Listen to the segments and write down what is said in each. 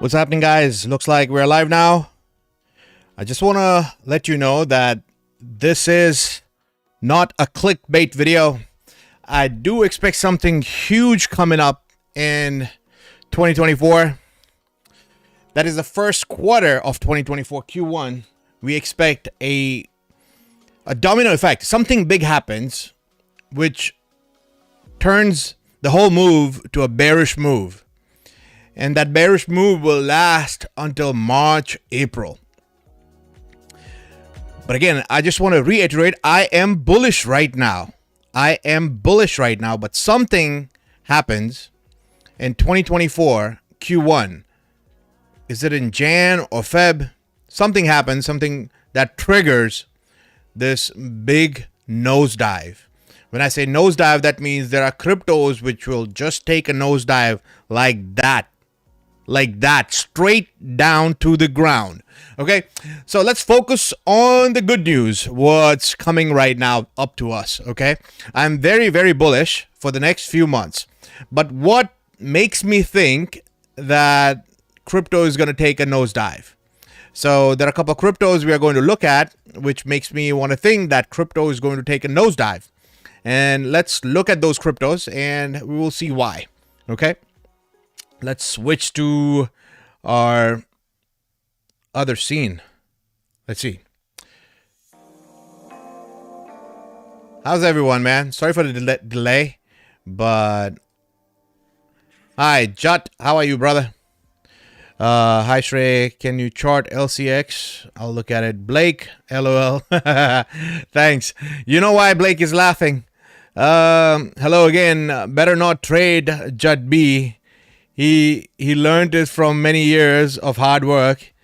What's happening, guys? Looks like we're live now. I just want to let you know that this is not a clickbait video. I do expect something huge coming up in 2024. That is the first quarter of 2024, Q1. We expect a domino effect. Something big happens, which turns the whole move to a bearish move. And that bearish move will last until March, April. But again, I just want to reiterate, I am bullish right now. But something happens in 2024 Q1. Is it in Jan or Feb? Something happens, something that triggers this big nosedive. When I say nosedive, that means there are cryptos which will just take a nosedive like that, straight down to the ground. Okay, so let's focus on the good news, what's coming right now up to us. Okay, I'm very, very bullish for the next few months. But what makes me think that crypto is going to take a nosedive? So there are a couple of cryptos we are going to look at, which makes me want to think that crypto is going to take a nosedive. And let's look at those cryptos and we will see why. Okay, let's switch to our other scene. Let's see. How's everyone, man? Sorry for the delay, but hi, Jut. How are you, brother? Hi, Shray. Can you chart LCX? I'll look at it. Blake, LOL. Thanks. You know why Blake is laughing? Hello again. Better not trade Jut B. He learned it from many years of hard work.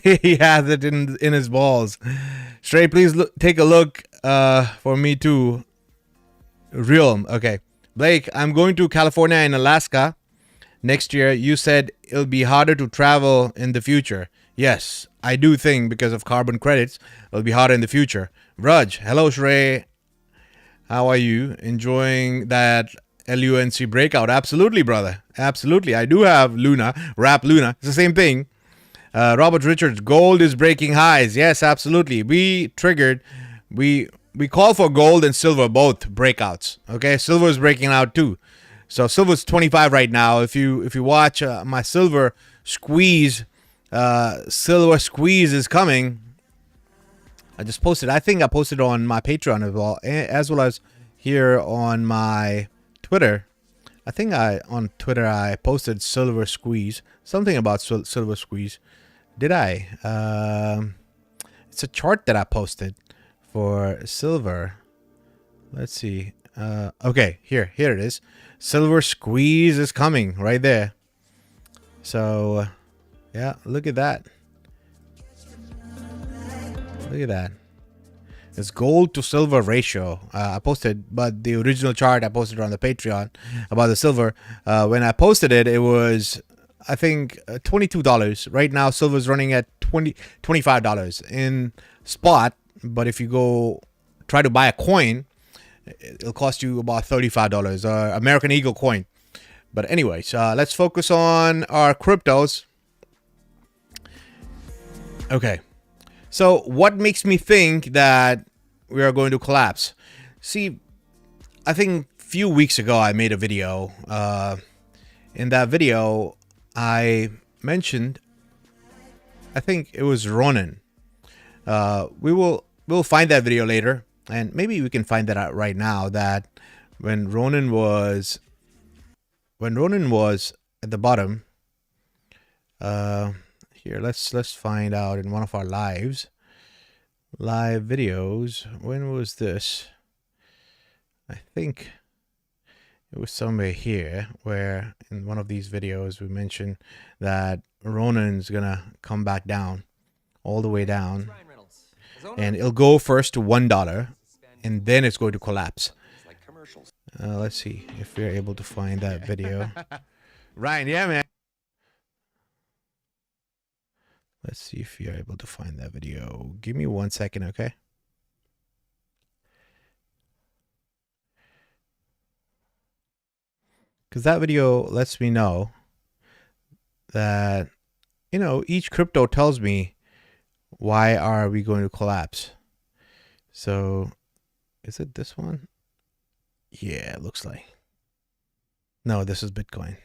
He has it in his balls. Shray, please take a look for me too. Realm. Okay. Blake, I'm going to California and Alaska next year. You said it'll be harder to travel in the future. Yes, I do think because of carbon credits, it'll be harder in the future. Raj, hello Shray. How are you? Enjoying that LUNC breakout? Absolutely, brother. Absolutely. I do have Luna, Wrap Luna. It's the same thing. Robert Richards, gold is breaking highs. Yes, absolutely. We triggered. We call for gold and silver, both breakouts. Okay, silver is breaking out too. So silver's 25 right now. If you watch my silver squeeze is coming. I just posted. I think I posted on my Patreon as well as here on my Twitter. I think on Twitter I posted silver squeeze, something about silver squeeze. Did I? It's a chart that I posted for silver. Let's see. Okay, here it is. Silver squeeze is coming right there. So yeah, look at that. Look at that. It's gold to silver ratio. I posted, but the original chart I posted on the Patreon about the silver. When I posted it, it was, I think, $22. Right now, silver is running at $25 in spot. But if you go try to buy a coin, it'll cost you about $35. American Eagle coin. But anyways, let's focus on our cryptos. Okay. So what makes me think that we are going to collapse? See, I think a few weeks ago I made a video. In that video, I mentioned, I think it was Ronin. We'll find that video later, and maybe we can find that out right now. That when Ronin was at the bottom. Here, let's find out in one of our live videos. When was this? I think it was somewhere here where in one of these videos we mentioned that Ronin's gonna come back down, all the way down, and it'll go first to $1 and then it's going to collapse. Let's see if we're able to find that video. Ryan, yeah, man. Let's see if you're able to find that video. Give me 1 second, okay? Because that video lets me know that, you know, each crypto tells me why are we going to collapse. So is it this one? Yeah, it looks like. No, this is Bitcoin.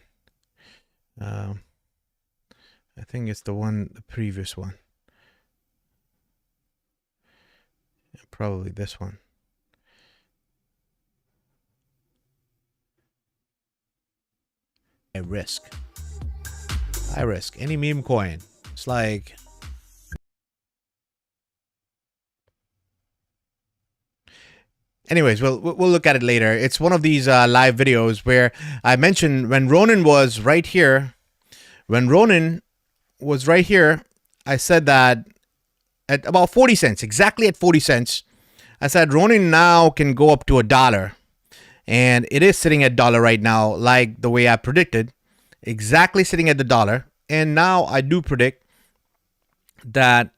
I think it's the previous one. Probably this one. I risk any meme coin. It's like, anyways, we'll look at it later. It's one of these live videos where I mentioned when Ronin was right here. When Ronin was right here, I said that at about 40 cents, exactly at 40 cents, I said Ronin now can go up to $1. And it is sitting at $1 right now, like the way I predicted, exactly sitting at the $1. And now I do predict that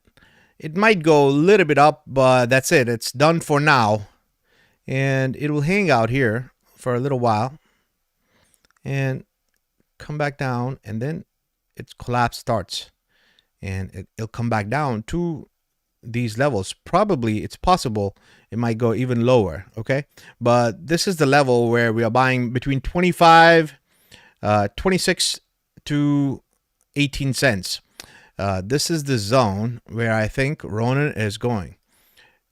it might go a little bit up, but that's it. It's done for now. And it will hang out here for a little while and come back down, and then its collapse starts. And it'll come back down to these levels. Probably, it's possible it might go even lower, okay? But this is the level where we are buying between 26 to 18 cents. This is the zone where I think Ronin is going,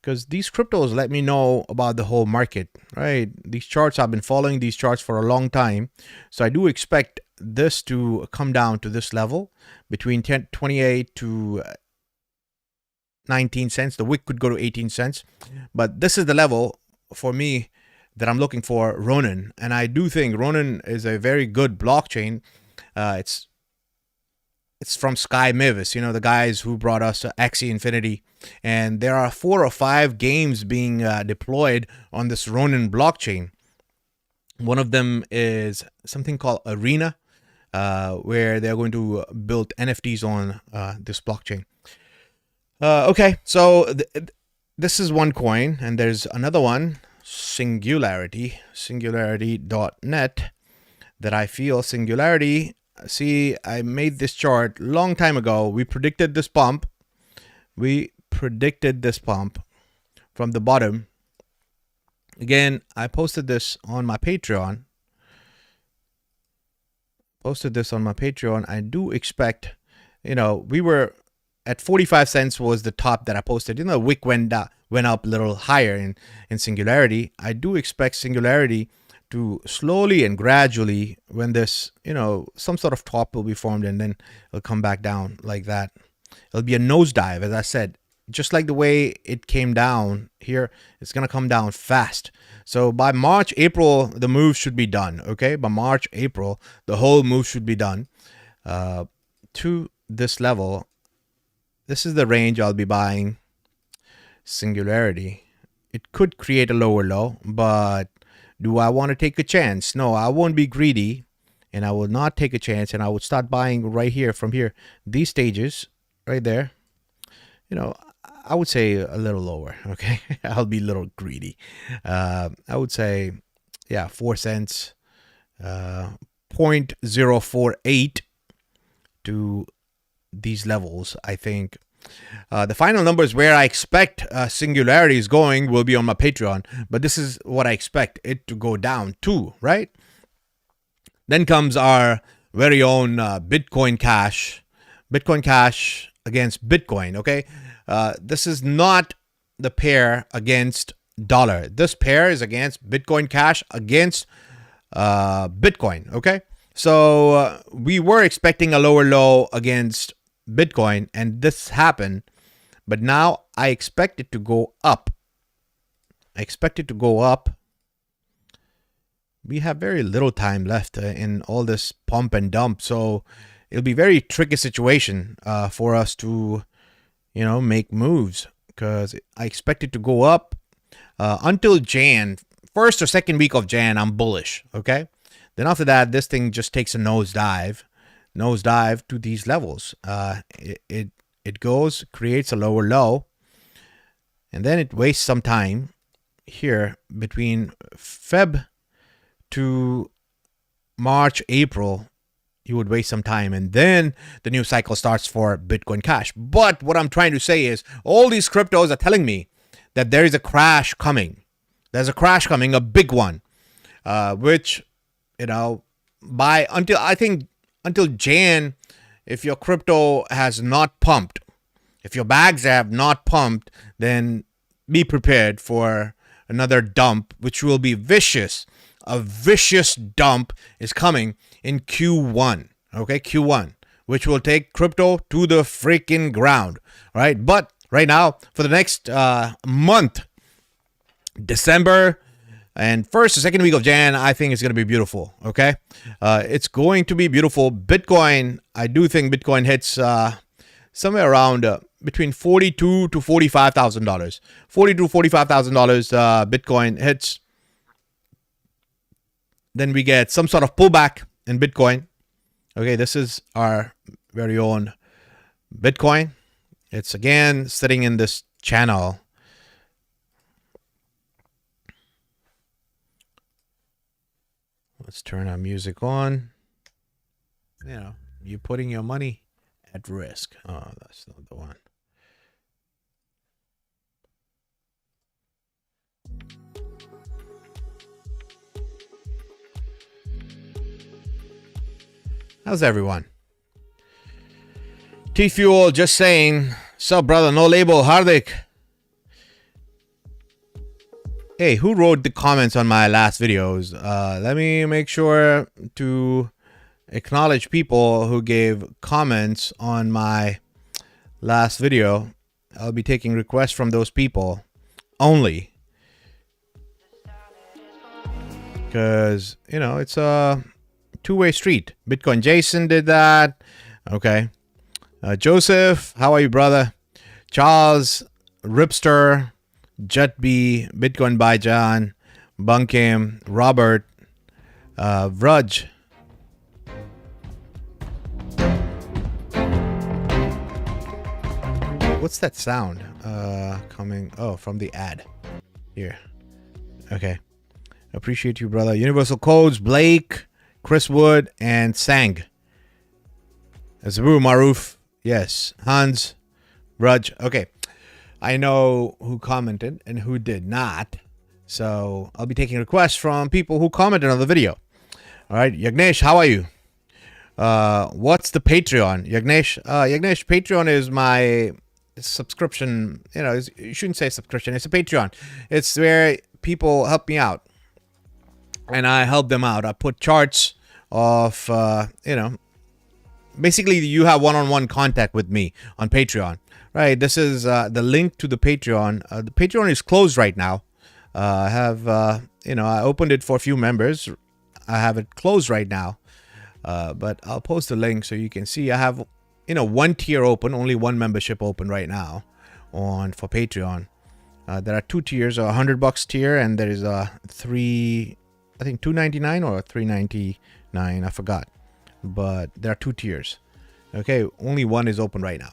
because these cryptos let me know about the whole market, right? These charts, I've been following these charts for a long time, so I do expect this to come down to this level between 28 to 19 cents. The wick could go to 18 cents, but this is the level for me that I'm looking for Ronin. And I do think Ronin is a very good blockchain. It's from Sky Mavis, you know, the guys who brought us Axie Infinity. And there are 4 or 5 games being deployed on this Ronin blockchain. One of them is something called Arena, where they're going to build NFTs on this blockchain. Okay, so this is one coin, and there's another one, Singularity.net, that I feel Singularity. See, I made this chart long time ago. We predicted this pump. We predicted this pump from the bottom. Again, I posted this on my Patreon. I do expect, you know, we were at 45 cents was the top that I posted. You know, wick went up a little higher in Singularity. I do expect Singularity to slowly and gradually, when this, you know, some sort of top will be formed, and then it'll come back down like that. It'll be a nosedive, as I said. Just like the way it came down here, it's going to come down fast. So by March, April, the move should be done, okay? By March, April, the whole move should be done to this level. This is the range I'll be buying Singularity. It could create a lower low, but do I want to take a chance? No, I won't be greedy, and I will not take a chance, and I would start buying right here, from here, these stages right there. You know, I would say a little lower, okay? I'll be a little greedy. I would say, yeah, 4 cents, 0.048 to these levels, I think. The final numbers where I expect Singularity is going will be on my Patreon, but this is what I expect it to go down to, right? Then comes our very own Bitcoin Cash. Bitcoin Cash against Bitcoin, okay? This is not the pair against dollar. This pair is against Bitcoin Cash against Bitcoin, okay? So we were expecting a lower low against Bitcoin, and this happened, but now I expect it to go up. We have very little time left in all this pump and dump, so it'll be very tricky situation for us to, you know, make moves, because I expect it to go up until Jan, first or second week of Jan. I'm bullish, okay? Then after that, this thing just takes a nosedive to these levels. It goes, creates a lower low, and then it wastes some time here between Feb to March, April. you would waste some time, and then the new cycle starts for Bitcoin Cash. But what I'm trying to say is all these cryptos are telling me that there is a crash coming. There's a crash coming, a big one, which, you know, until Jan, if your crypto has not pumped, if your bags have not pumped, then be prepared for another dump, which will be vicious. A vicious dump is coming in Q1. Okay, Q1, which will take crypto to the freaking ground. Right, but right now, for the next month, December and first or second week of Jan, I think it's going to be beautiful. Okay, it's going to be beautiful. Bitcoin, I do think Bitcoin hits somewhere around between $42,000 to $45,000. $42,000 to $45,000 Bitcoin hits. Then we get some sort of pullback in Bitcoin. Okay, this is our very own Bitcoin. It's again sitting in this channel. Let's turn our music on. You know, you're putting your money at risk. Oh, that's not the one. How's everyone? T-Fuel just saying, sup brother, no label, Hardik. Hey, who wrote the comments on my last videos? Let me make sure to acknowledge people who gave comments on my last video. I'll be taking requests from those people only. Because, you know, it's a two-way street. Bitcoin Jason did that. Okay. Joseph, how are you, brother? Charles, Ripster, Jet B, Bitcoin Baijan, Bunkim, Robert, Vrudge. What's that sound coming? Oh, from the ad. Here. Okay. Appreciate you, brother. Universal Codes, Blake, Chris Wood, and Sang. Zabu Maruf. Yes. Hans. Rudge. Okay. I know who commented and who did not. So I'll be taking requests from people who commented on the video. All right. Yagnesh, how are you? What's the Patreon? Yagnesh, Patreon is my subscription. You know, you shouldn't say subscription. It's a Patreon. It's where people help me out. And I help them out. I put charts of, you know, basically you have one-on-one contact with me on Patreon. Right. This is the link to the Patreon. The Patreon is closed right now. I have, you know, I opened it for a few members. I have it closed right now. But I'll post the link so you can see. I have, you know, one tier open, only one membership open right now for Patreon. There are two tiers, a $100 tier, and there is a I think $2.99 or $3.99. I forgot. But there are two tiers. Okay, only one is open right now.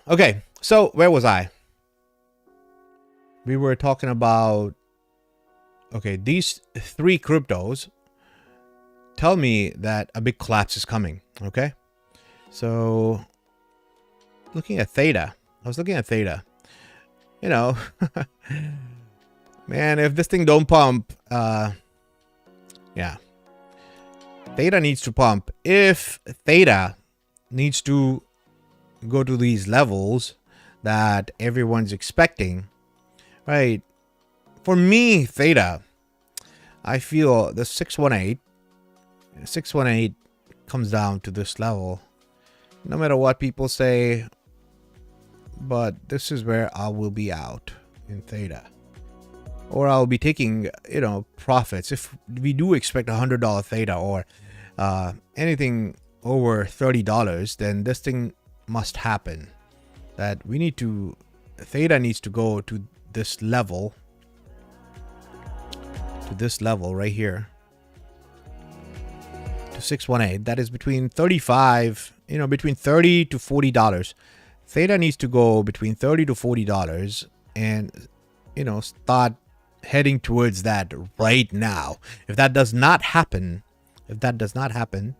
Okay, so where was I? We were talking about, okay, these three cryptos tell me that a big collapse is coming. Okay, so looking at Theta, I was looking at Theta. You know, man, if this thing don't pump, yeah, Theta needs to pump. If Theta needs to go to these levels that everyone's expecting, right? For me, Theta, I feel the 618 comes down to this level, no matter what people say, but this is where I will be out in Theta, or I'll be taking, you know, profits. If we do expect $100 Theta or anything over $30, then this thing must happen. That we need to, Theta needs to go to this level, right here, to 618. That is between 35, you know, between $30 to $40. Theta needs to go between $30 to $40 and, you know, start heading towards that right now. If that does not happen, If that does not happen,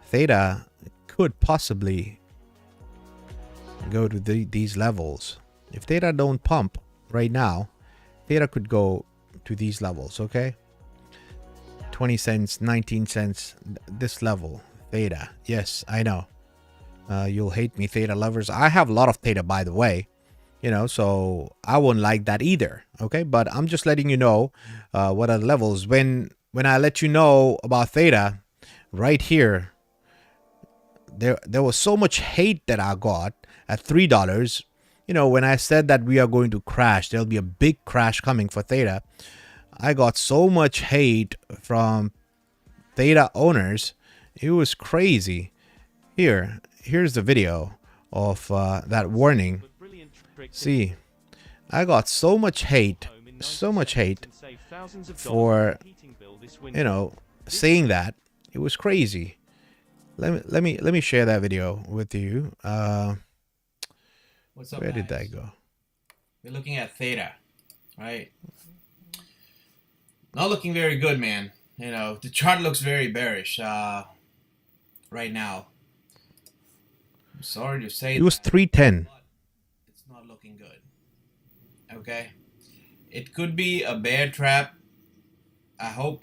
Theta could possibly go to these levels. If Theta don't pump right now, Theta could go to these levels, okay? 20 cents, 19 cents, this level, Theta. Yes, I know. You'll hate me, Theta lovers. I have a lot of Theta, by the way. You know, so I wouldn't like that either, okay? But I'm just letting you know what are the levels. When I let you know about Theta, right here, there was so much hate that I got at $3. You know, when I said that we are going to crash, there'll be a big crash coming for Theta. I got so much hate from Theta owners. It was crazy. Here's the video of that warning. See, I got so much hate for, you know, saying that. It was crazy. Let me share that video with you. What's up, where guys? did that go? We're looking at Theta, right? Not looking very good, man. You know, the chart looks very bearish right now. I'm sorry to say It was 310. but it's not looking good. Okay? It could be a bear trap. I hope,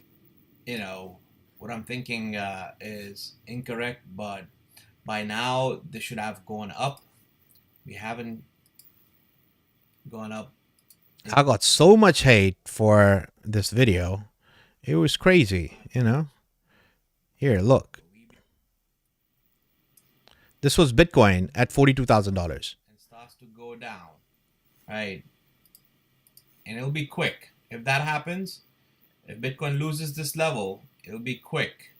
you know, what I'm thinking is incorrect, but by now this should have gone up. We haven't gone up. I got so much hate for this video. It was crazy, you know. Here, look. This was Bitcoin at $42,000. And starts to go down, right? And it'll be quick. If that happens, if Bitcoin loses this level, it'll be quick.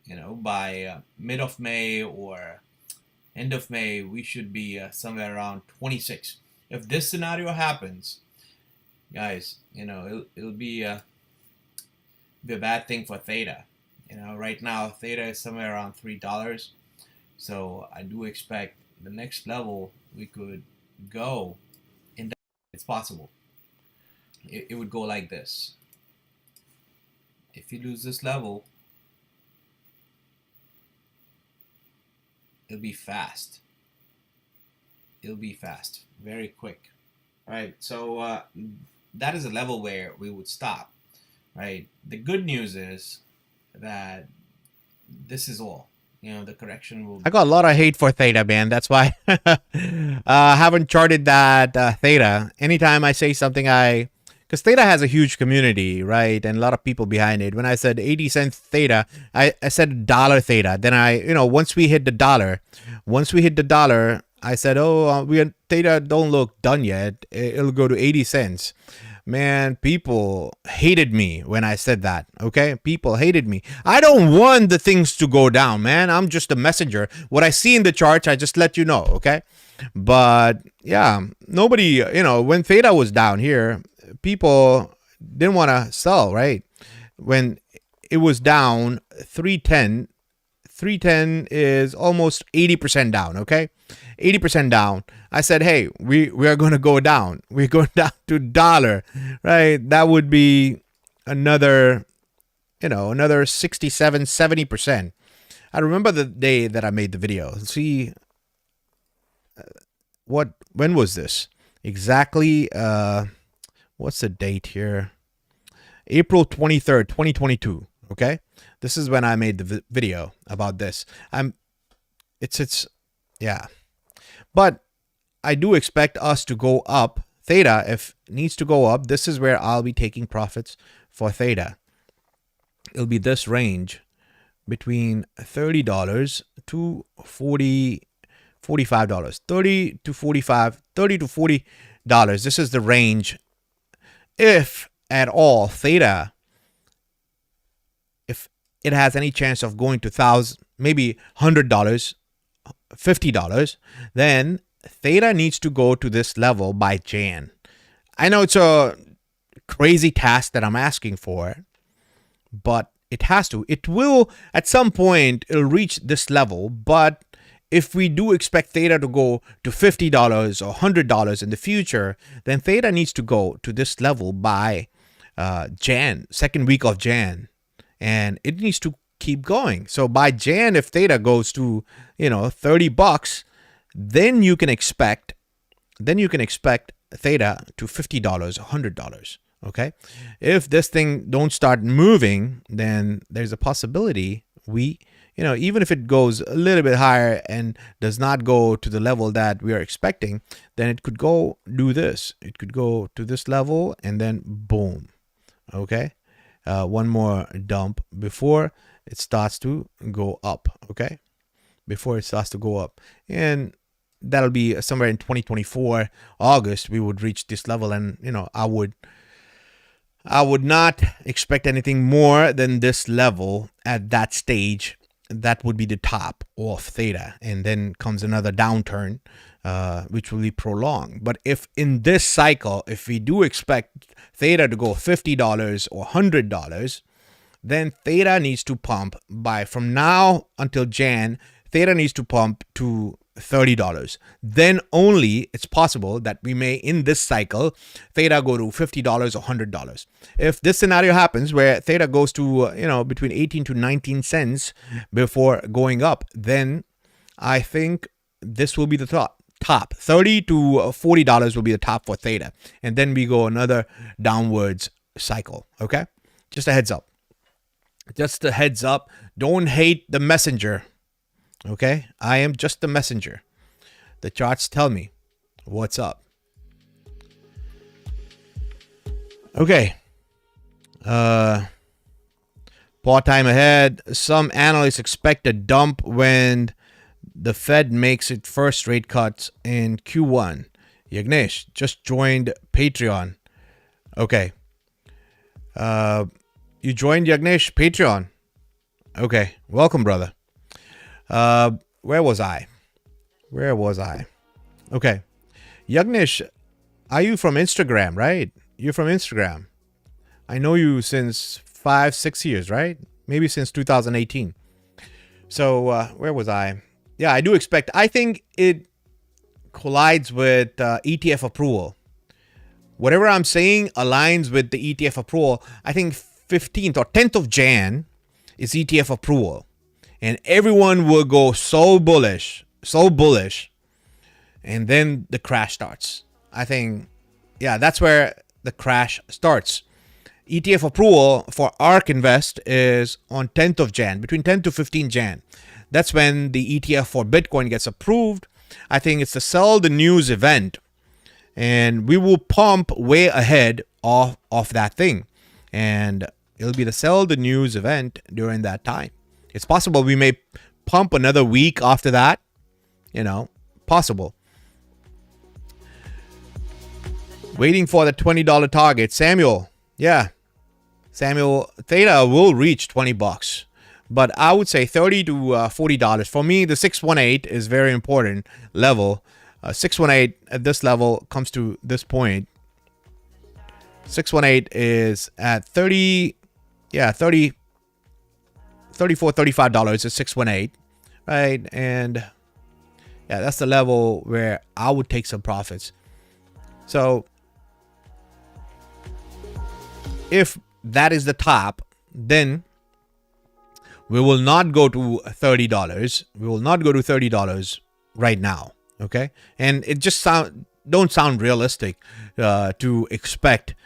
You know, by mid of May or end of May, we should be somewhere around 26. If this scenario happens, guys, you know, it'll be a bad thing for Theta. You know, right now Theta is somewhere around $3. So I do expect the next level we could go in. It's possible. It would go like this. If you lose this level, it'll be fast. It'll be fast, very quick. Right. So that is a level where we would stop. Right. The good news is that this is all. You know, the correction will. I got a lot of hate for Theta, man. That's why I haven't charted that Theta. Anytime I say something, because Theta has a huge community, right? And a lot of people behind it. When I said 80 cents Theta, I said $1 Theta. Then once we hit the dollar, I said, Theta don't look done yet. It'll go to 80 cents. Man, people hated me when I said that, okay? People hated me. I don't want the things to go down, man. I'm just a messenger. What I see in the charts, I just let you know, okay? But, yeah, nobody, when Theta was down here, people didn't want to sell, right? When it was down 310 is almost 80% down, okay? 80% down. I said, hey, we are going to go down. We're going down to $1, right? That would be another 67, 70%. I remember the day that I made the video. See, when was this? Exactly, what's the date here? April 23rd, 2022, okay? This is when I made the video about this. Yeah. But I do expect us to go up. Theta, if needs to go up, this is where I'll be taking profits for Theta. It'll be this range between $30 to $45. $30 to $45, $30 to $40. This is the range. If at all Theta, if it has any chance of going to $1,000, maybe $100, $50, then Theta needs to go to this level by Jan. I know it's a crazy task that I'm asking for, but it has to. It will, at some point, it'll reach this level, but if we do expect Theta to go to $50 or $100 in the future, then Theta needs to go to this level by Jan, second week of Jan. and it needs to keep going. So by Jan, if Theta goes to, you know, $30, then you can expect Theta to $50, $100. Okay, if this thing don't start moving, then there's a possibility we, you know, even if it goes a little bit higher and does not go to the level that we are expecting, then it could go do this. It could go to this level and then boom. Okay, one more dump before it starts to go up. Okay, before it starts to go up, and that'll be somewhere in 2024 August we would reach this level. And you know, I would not expect anything more than this level at that stage. That would be the top of Theta, and then comes another downturn, which will be prolonged. But if in this cycle, if we do expect Theta to go $50 or $100, then Theta needs to pump from now until Jan. Theta needs to pump to $30. Then only it's possible that we may, in this cycle, Theta go to $50 or $100. If this scenario happens where Theta goes to, you know, between 18 to 19 cents before going up, then I think this will be the top. $30 to $40 will be the top for Theta. And then we go another downwards cycle. Okay? Just a heads up. Just a heads up. Don't hate the messenger. Okay, I am just the messenger. The charts tell me what's up. Okay. Part time ahead. Some analysts expect a dump when the Fed makes its first rate cuts in Q1. Yagnesh just joined Patreon. Okay. You joined Yagnesh Patreon. Okay, welcome, brother. Where was I? Okay. Yagnesh, are you from Instagram, right? You're from Instagram. I know you since 5-6 years, right? Maybe since 2018. So, where was I? Yeah, I do expect. I think it collides with ETF approval. Whatever I'm saying aligns with the ETF approval. I think 15th or 10th of Jan is ETF approval. And everyone will go so bullish. And then the crash starts. I think, yeah, that's where the crash starts. ETF approval for ARK Invest is on 10th of Jan, between 10 to 15 Jan. That's when the ETF for Bitcoin gets approved. I think it's the sell the news event. And we will pump way ahead of that thing. And it'll be the sell the news event during that time. It's possible we may pump another week after that. You know, possible. Waiting for the $20 target. Samuel, yeah. Samuel, Theta will reach $20. But I would say $30 to $40. For me, the 618 is very important level. 618 at this level comes to this point. 618 is at 30, yeah, 30. $34, $35 is 618, right? And yeah, that's the level where I would take some profits. So if that is the top, then we will not go to $30. We will not go to $30 right now. Okay, and it just don't sound realistic to expect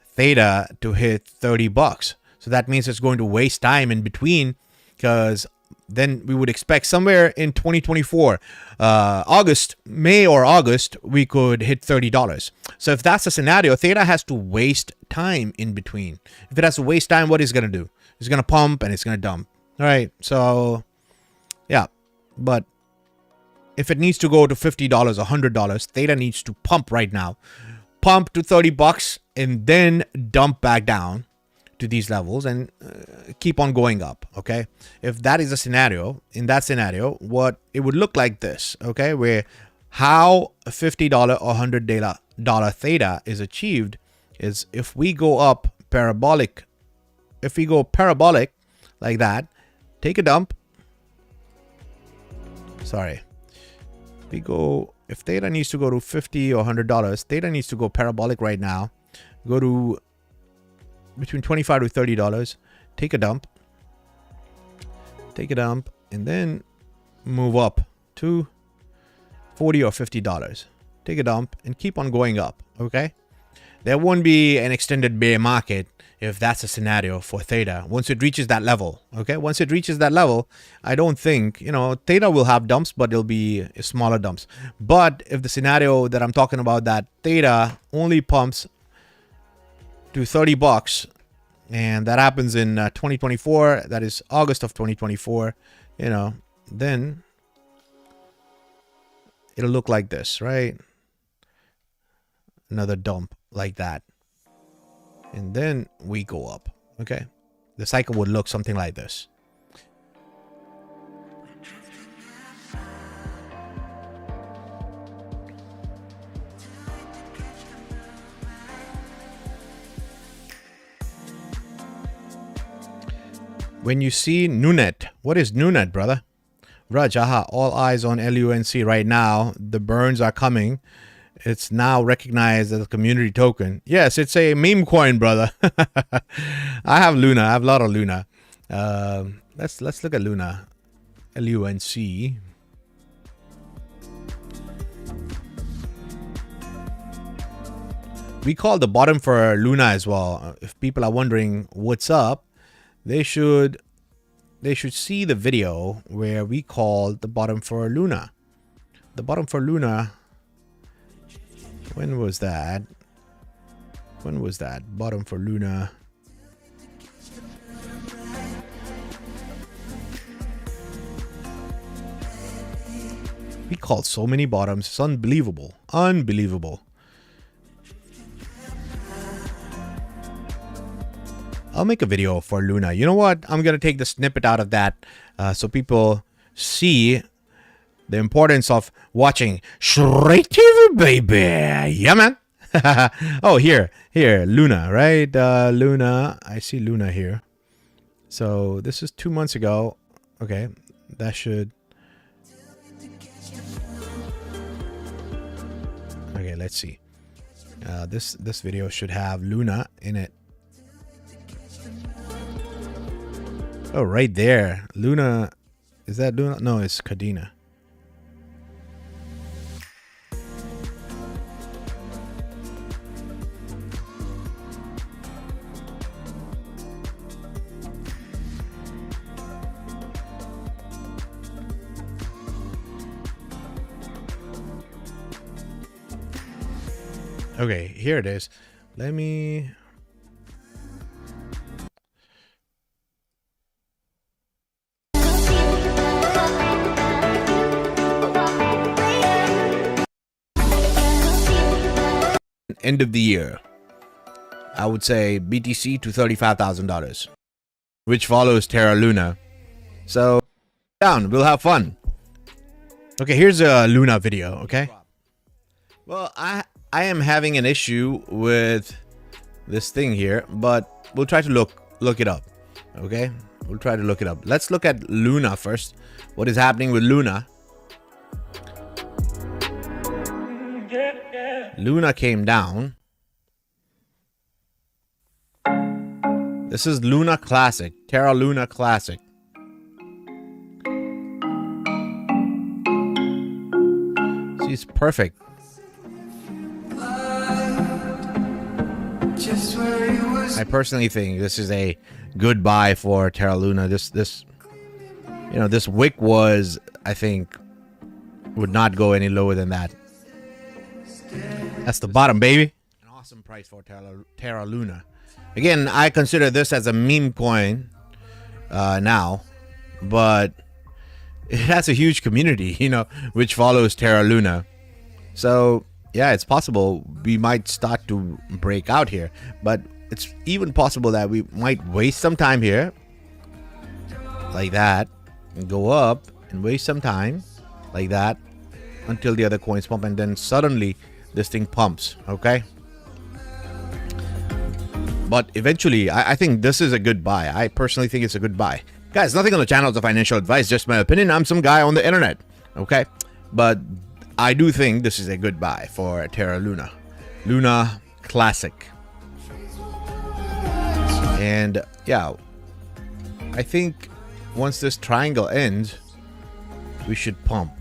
Theta to hit $30. So that means it's going to waste time in between, because then we would expect somewhere in 2024, May or August, we could hit $30. So if that's the scenario, Theta has to waste time in between. If it has to waste time, what is it going to do? It's going to pump and it's going to dump. All right. So, yeah. But if it needs to go to $50 or $100, Theta needs to pump right now. Pump to $30 and then dump back down to these levels and keep on going up. Okay, if that is a scenario, in that scenario, what it would look like this. Okay, where how a $50 or $100 Theta is achieved is if we go up parabolic. If we go parabolic like that, take a dump. Sorry, if Theta needs to go to $50 or $100, Theta needs to go parabolic right now. Go to between $25 to $30. Take a dump. take a dump, and then move up to $40 or $50. Take a dump and keep on going up. Okay, there won't be an extended bear market if that's a scenario for Theta once it reaches that level. Okay, once it reaches that level, I don't think, you know, Theta will have dumps, but it'll be smaller dumps. But if the scenario that I'm talking about, that Theta only pumps to $30, and that happens in 2024, that is August of 2024, you know, then it'll look like this, right? Another dump like that. And then we go up. Okay, the cycle would look something like this. When you see Nunet, what is Nunet, brother? Raj, all eyes on LUNC right now. The burns are coming. It's now recognized as a community token. Yes, it's a meme coin, brother. I have Luna. I have a lot of Luna. Let's look at Luna. LUNC. We call the bottom for Luna as well. If people are wondering what's up, they should see the video where we call the bottom for Luna. The bottom for Luna. When was that? When was that? Bottom for Luna. We called so many bottoms. It's unbelievable. Unbelievable. I'll make a video for Luna. You know what? I'm going to take the snippet out of that so people see the importance of watching ShrayTV, baby. Yeah, man. Oh, here, Luna, right? Luna. I see Luna here. So this is 2 months ago. Okay, that should. Okay, let's see. This video should have Luna in it. Oh, right there. Luna. Is that Luna? No, it's Kadena. Okay, here it is. Let me... End of the year, I would say BTC to $35,000, which follows Terra Luna. So down, we'll have fun. Okay, here's a Luna video. Okay, well, I am having an issue with this thing here, but we'll try to look it up. Okay, we'll try to look it up. Let's look at Luna first. What is happening with Luna? Luna came down. This is Luna Classic, Terra Luna Classic. She's perfect. I personally think this is a good buy for Terra Luna. This wick was, I think, would not go any lower than that. That's the bottom, baby. An awesome price for Terra Luna. Again, I consider this as a meme coin now, but it has a huge community, which follows Terra Luna. So, yeah, it's possible we might start to break out here, but it's even possible that we might waste some time here, like that, and go up and waste some time, like that, until the other coins pump, and then suddenly this thing pumps. Okay, but eventually I think this is a good buy. I personally think it's a good buy. Guys, nothing on the channel is a financial advice, just my opinion. I'm some guy on the internet. Okay, but I do think this is a good buy for Terra Luna. Luna Classic. And yeah, I think once this triangle ends, we should pump.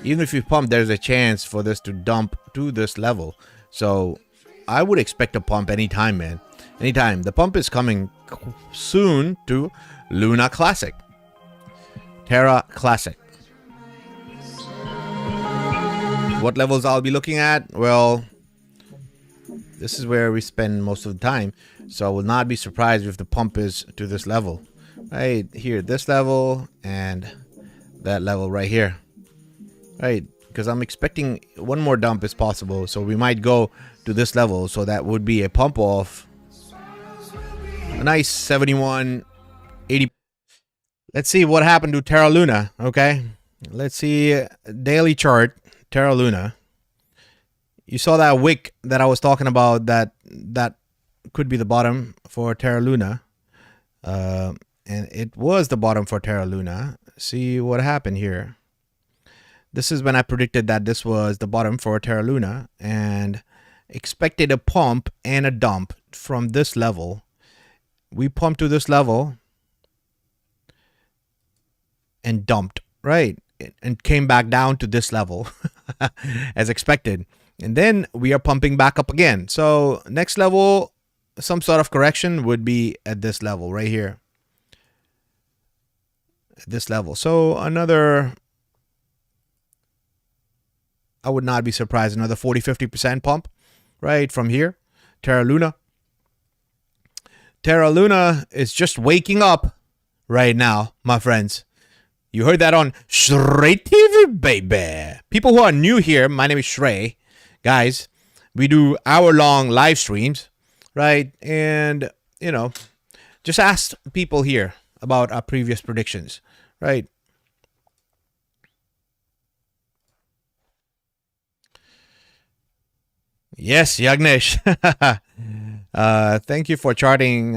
Even if you pump, there's a chance for this to dump to this level. So I would expect a pump anytime, man. Anytime. The pump is coming soon to Luna Classic. Terra Classic. What levels I'll be looking at? Well, this is where we spend most of the time. So I will not be surprised if the pump is to this level. Right here, this level, and that level right here. Right, because I'm expecting one more dump is possible. So we might go to this level. So that would be a pump off. A nice 71, 80. Let's see what happened to Terra Luna. Okay, let's see daily chart. Terra Luna. You saw that wick that I was talking about, that could be the bottom for Terra Luna. And it was the bottom for Terra Luna. See what happened here. This is when I predicted that this was the bottom for Terra Luna and expected a pump and a dump from this level. We pumped to this level and dumped, right? And came back down to this level as expected. And then we are pumping back up again. So next level, some sort of correction would be at this level right here. At this level. So another, I would not be surprised, another 40-50% pump right from here. Terra Luna. Terra Luna is just waking up right now, my friends. You heard that on ShrayTV, baby. People who are new here, my name is Shray. Guys, we do hour-long live streams, right? And, you know, just ask people here about our previous predictions, right? Yes, Yagnesh. Thank you for charting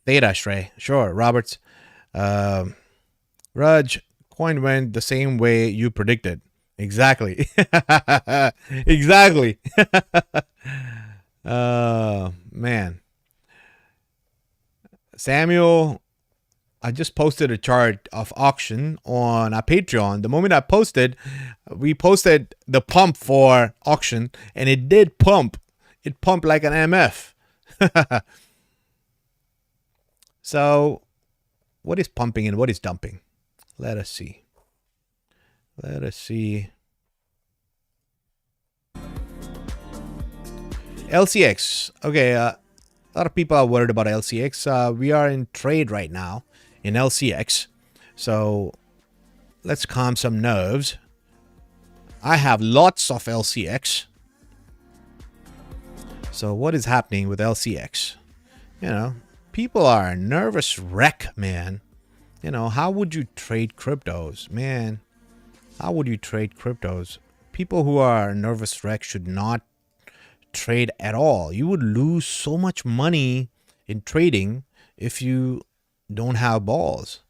Theta, Shray. Sure, Roberts. Raj, coin went the same way you predicted. Exactly. Exactly. Man. Samuel, I just posted a chart of auction on our Patreon. The moment I posted, we posted the pump for auction, and it did pump. It pumped like an MF. So, what is pumping and what is dumping? Let us see. Let us see. LCX. Okay, a lot of people are worried about LCX. We are in trade right now in LCX. So let's calm some nerves. I have lots of LCX. So what is happening with LCX? You know, people are a nervous wreck, man. You know, how would you trade cryptos, man? How would you trade cryptos? People who are nervous wreck should not trade at all. You would lose so much money in trading if you don't have balls.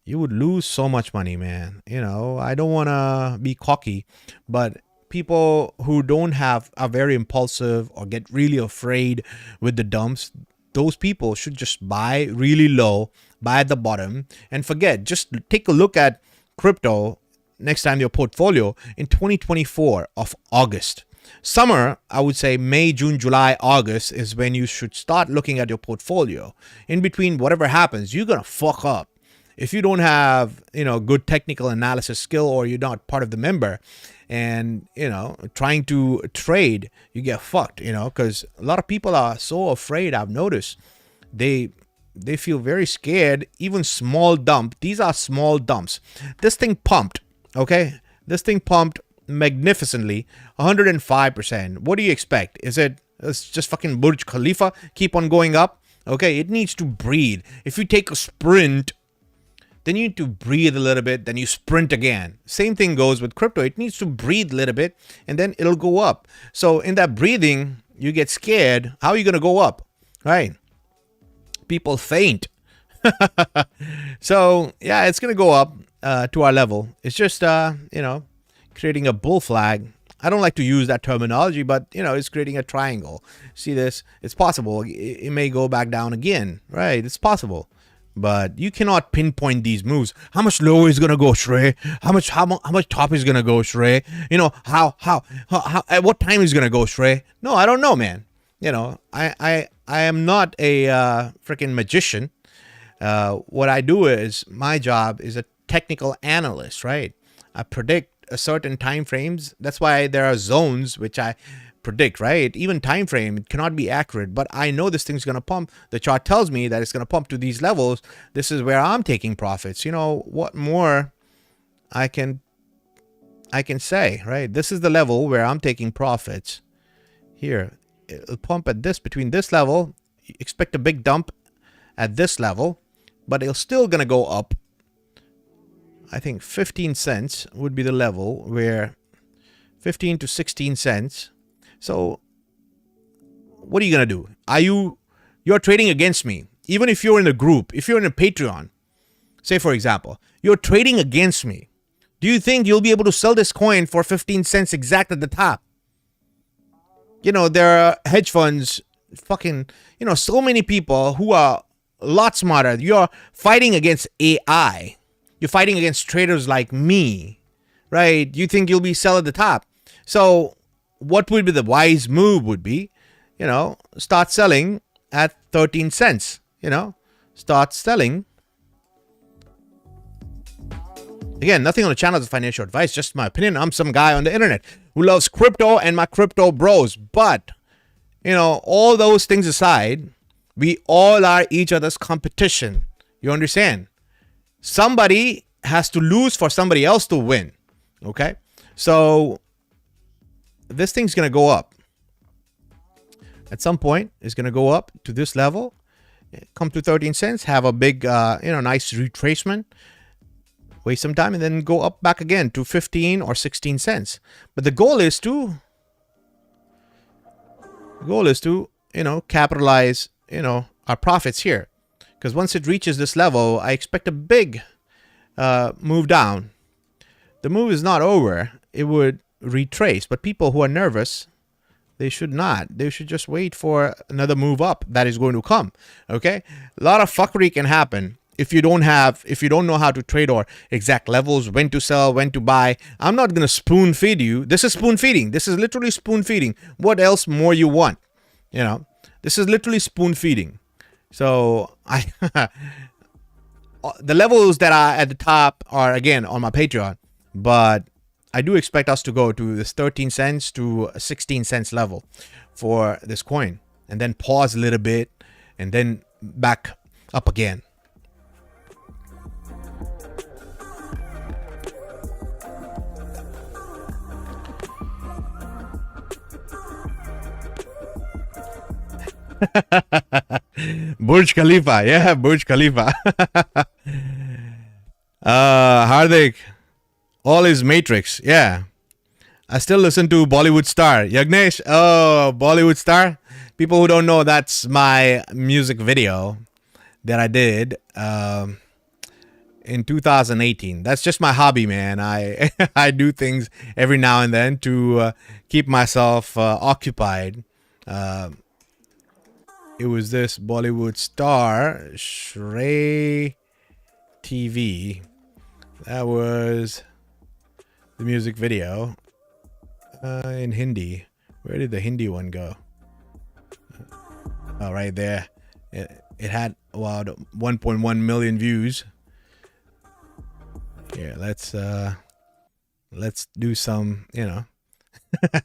You would lose so much money, man. You know, I don't want to be cocky, but people who don't have, are very impulsive or get really afraid with the dumps, those people should just buy really low, buy at the bottom, and forget. Just take a look at crypto next time your portfolio in 2024 of August. Summer, I would say May, June, July, August is when you should start looking at your portfolio. In between, whatever happens, you're going to fuck up. If you don't have, you know, good technical analysis skill, or you're not part of the member and, you know, trying to trade, you get fucked, you know, because a lot of people are so afraid. I've noticed they feel very scared. Even small dump. These are small dumps. This thing pumped. Okay. This thing pumped magnificently, 105%. What do you expect? It's just fucking Burj Khalifa keep on going up? Okay, it needs to breathe. If you take a sprint, then you need to breathe a little bit, then you sprint again. Same thing goes with crypto. It needs to breathe a little bit, and then it'll go up. So in that breathing, you get scared. How are you going to go up? Right? People faint. So yeah, it's going to go up to our level. It's just, you know, creating a bull flag. I don't like to use that terminology, but, you know, it's creating a triangle. See this? It's possible. It may go back down again, right? It's possible. but you cannot pinpoint these moves. How much lower is gonna go, Shrey? How much top is gonna go, Shrey? You know, how at what time is gonna go, Shrey? No, I don't know, man. You know, I am not a freaking magician. What I do is, my job is a technical analyst, right? I predict a certain time frames. That's why there are zones which I predict, right? Even time frame, it cannot be accurate, but I know this thing's gonna pump. The chart tells me that it's gonna pump to these levels. This is where I'm taking profits. You know, what more I can say, right? This is the level where I'm taking profits. Here, it'll pump at this, between this level. Expect a big dump at this level, but it's still gonna go up. I think 15 cents would be the level, where 15 to 16 cents. So what are you gonna do? You're trading against me. Even if you're in a group, if you're in a Patreon, say for example, you're trading against me. Do you think you'll be able to sell this coin for 15 cents exact at the top? You know, there are hedge funds, fucking, you know, so many people who are a lot smarter. You're fighting against AI. You're fighting against traders like me, right? You think you'll be sell at the top. So what would be the wise move would be, you know, start selling at 13 cents, you know, start selling. Again, nothing on the channel is financial advice, just my opinion. I'm some guy on the internet who loves crypto and my crypto bros. But, you know, all those things aside, we all are each other's competition. You understand? Somebody has to lose for somebody else to win. Okay? So this thing's going to go up. At some point, it's going to go up to this level, come to 13 cents, have a big, nice retracement, waste some time, and then go up back again to 15 or 16 cents. But the goal is to, capitalize, our profits here. Because once it reaches this level, I expect a big move down. The move is not over. It would retrace. But people who are nervous, they should not. They should just wait for another move up that is going to come. Okay? A lot of fuckery can happen if you don't know how to trade or exact levels, when to sell, when to buy. I'm not going to spoon feed you. This is spoon feeding. This is literally spoon feeding. What else more you want? This is literally spoon feeding. So the levels that are at the top are again on my Patreon, but I do expect us to go to this 13 cents to 16 cents level for this coin, and then pause a little bit and then back up again. Burj Khalifa, yeah, Burj Khalifa. Hardik, all is Matrix, yeah. I still listen to Bollywood Star. Yagnesh, oh, Bollywood Star. People who don't know, that's my music video that I did in 2018. That's just my hobby, man. I do things every now and then to keep myself occupied. It was this Bollywood Star, ShrayTV. That was the music video in Hindi. Where did the Hindi one go? Oh, right there. It had about 1.1 million views. Yeah, let's do some,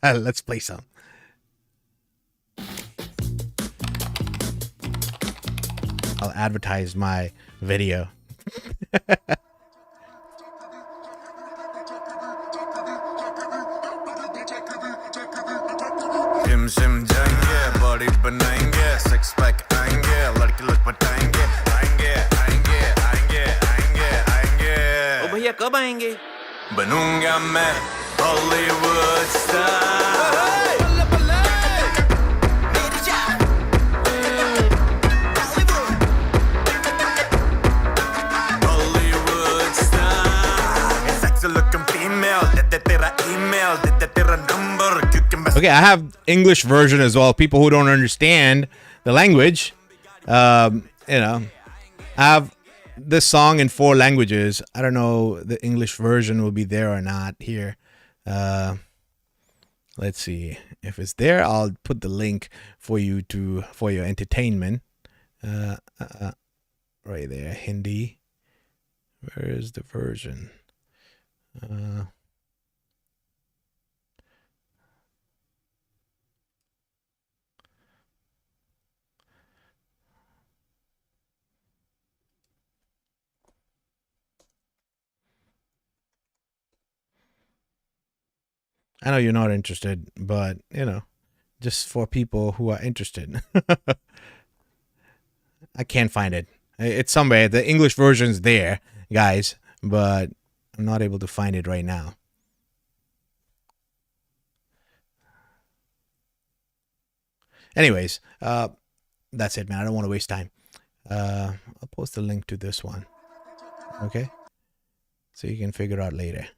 let's play some. I'll advertise my video. Gym gym जाएंगे body बनाएंगे six pack आएंगे लड़के लोग पटाएंगे आएंगे आएंगे आएंगे आएंगे आएंगे ओ भैया कब आएंगे बनूंगा मैं Hollywood star Okay, I have English version as well. People who don't understand the language, I have this song in 4 languages. I don't know the English version will be there or not here. Let's see if it's there. I'll put the link for you for your entertainment. Right there, Hindi. Where is the version? I know you're not interested, but you know, just for people who are interested. I can't find it. It's somewhere. The English version's there, guys, but I'm not able to find it right now. Anyways, that's it, man. I don't want to waste time. I'll post the link to this one. Okay? So you can figure out later.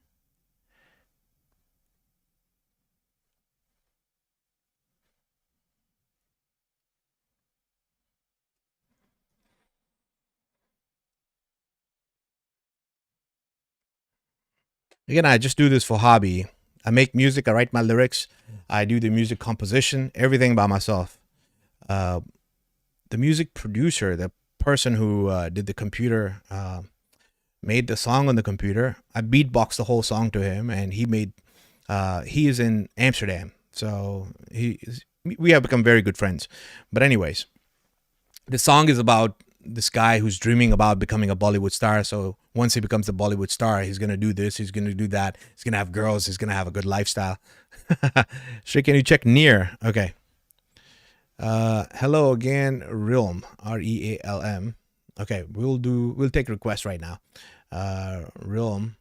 Again, I just do this for hobby. I make music, I write my lyrics, I do the music composition, everything by myself. The music producer, the person who did the computer, made the song on the computer. I beatboxed the whole song to him, and he is in Amsterdam. So we have become very good friends. But anyways, the song is about this guy who's dreaming about becoming a Bollywood star. So once he becomes a Bollywood star, he's going to do this, he's going to do that. He's going to have girls, he's going to have a good lifestyle. Shray, can you check near? Okay. Hello again, Realm, R-E-A-L-M. Okay, we'll take requests right now. Realm.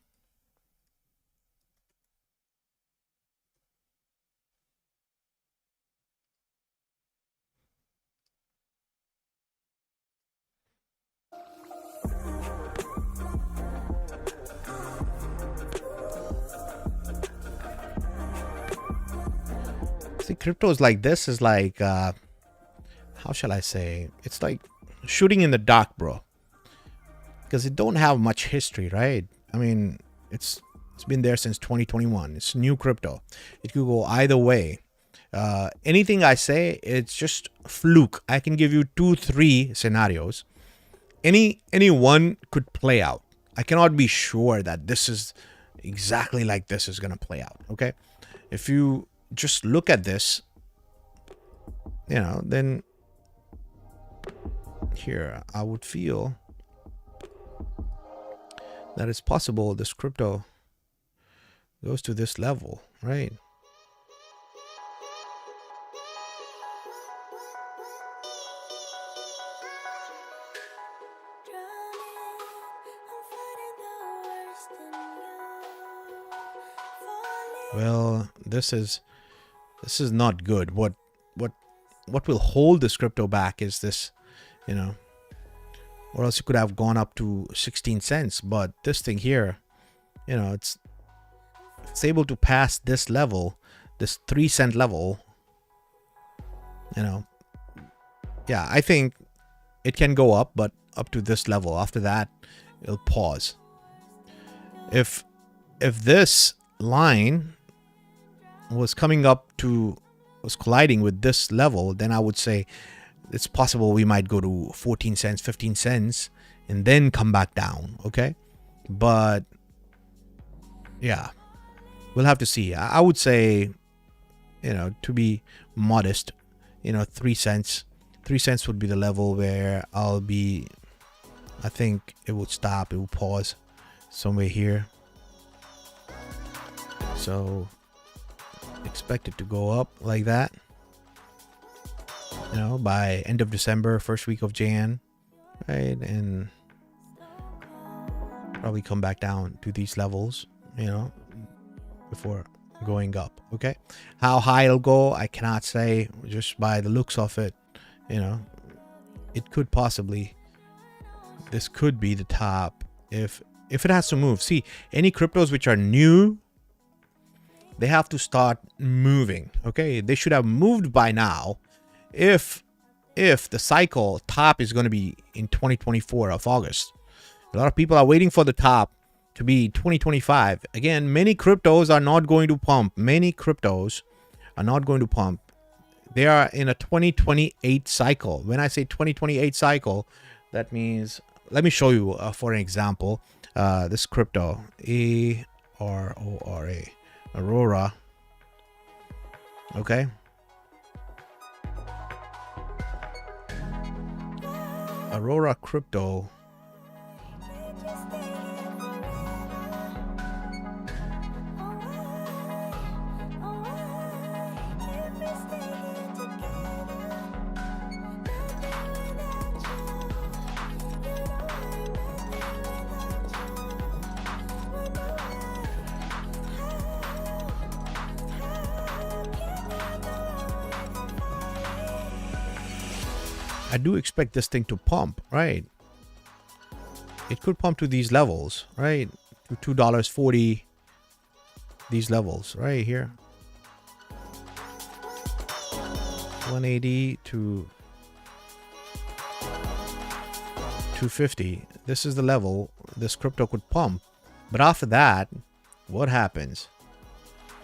See, cryptos like this is like, how shall I say? It's like shooting in the dark, bro. Because it don't have much history, right? I mean, it's been there since 2021. It's new crypto. It could go either way. Anything I say, it's just fluke. I can give you 2-3 scenarios. Any one could play out. I cannot be sure that this is exactly like this is gonna play out. Okay, if you just look at this, you know, then here I would feel that it's possible this crypto goes to this level, right? Well, this is not good. What will hold this crypto back is this, you know, or else it could have gone up to 16 cents. But this thing here, you know, it's able to pass this level, this 3-cent level, you know. Yeah, I think it can go up, but up to this level. After that, it'll pause. If this line was colliding with this level, then I would say it's possible we might go to 14 cents, 15 cents, and then come back down. Okay, but yeah, we'll have to see. I would say, you know, to be modest, you know, 3 cents. 3 cents would be the level where I'll be. I think it would stop. It will pause somewhere here. So expect it to go up like that, you know, by end of December, first week of Jan, right? And probably come back down to these levels, you know, before going up. Okay, how high it'll go, I cannot say. Just by the looks of it, you know, it could possibly, this could be the top if it has to move. See, any cryptos which are new, they have to start moving. Okay, they should have moved by now. If the cycle top is going to be in 2024 of August, A lot of people are waiting for the top to be 2025. Again, many cryptos are not going to pump. Many cryptos are not going to pump. They are in a 2028 cycle. When I say 2028 cycle, that means, let me show you for an example, this crypto, A-R-O-R-A, Aurora. Okay. Aurora crypto. I do expect this thing to pump, right? It could pump to these levels, right? To $2.40. These levels right here. 180 to 250. This is the level this crypto could pump. But after that, what happens?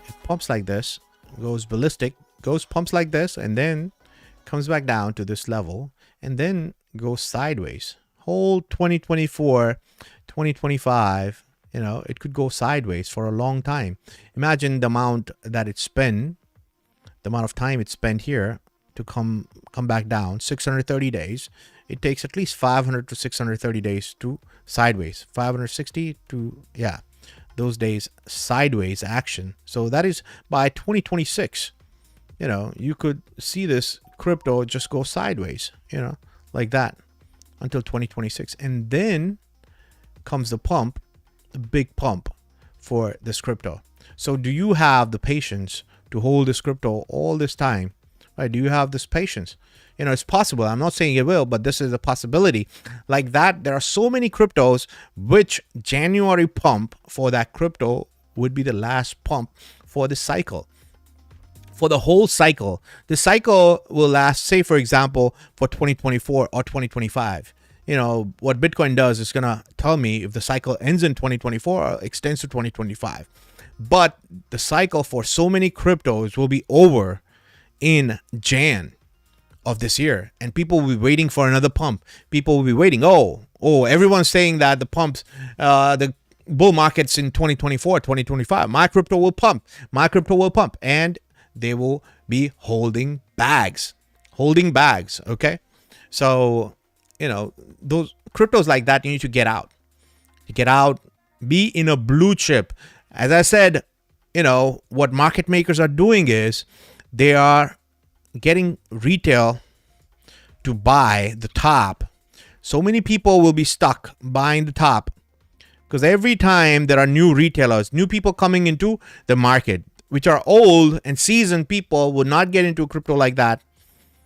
It pumps like this, goes ballistic, pumps like this, and then comes back down to this level, and then goes sideways. Whole 2024, 2025, you know, it could go sideways for a long time. Imagine the amount that it spent, the amount of time it spent here to come back down. 630 days. It takes at least 500 to 630 days to sideways. 560 to, yeah, those days sideways action. So that is by 2026. You know, you could see this crypto just go sideways, you know, like that until 2026. And then comes the pump, the big pump for this crypto. So do you have the patience to hold this crypto all this time? Right? Do you have this patience? You know, it's possible. I'm not saying it will, but this is a possibility. Like that, there are so many cryptos which January pump for that crypto would be the last pump for this cycle. For the whole cycle. The cycle will last, say, for example, for 2024 or 2025. You know, what Bitcoin does is going to tell me if the cycle ends in 2024 or extends to 2025. But the cycle for so many cryptos will be over in Jan of this year. And people will be waiting for another pump. People will be waiting. Oh, everyone's saying that the pumps, the bull market's in 2024, 2025. My crypto will pump. My crypto will pump. And they will be holding bags. Okay. So, you know, those cryptos like that, you need to get out. Be in a blue chip. As I said, you know, what market makers are doing is they are getting retail to buy the top. So many people will be stuck buying the top because every time there are new retailers, new people coming into the market, which are old and seasoned people, would not get into crypto like that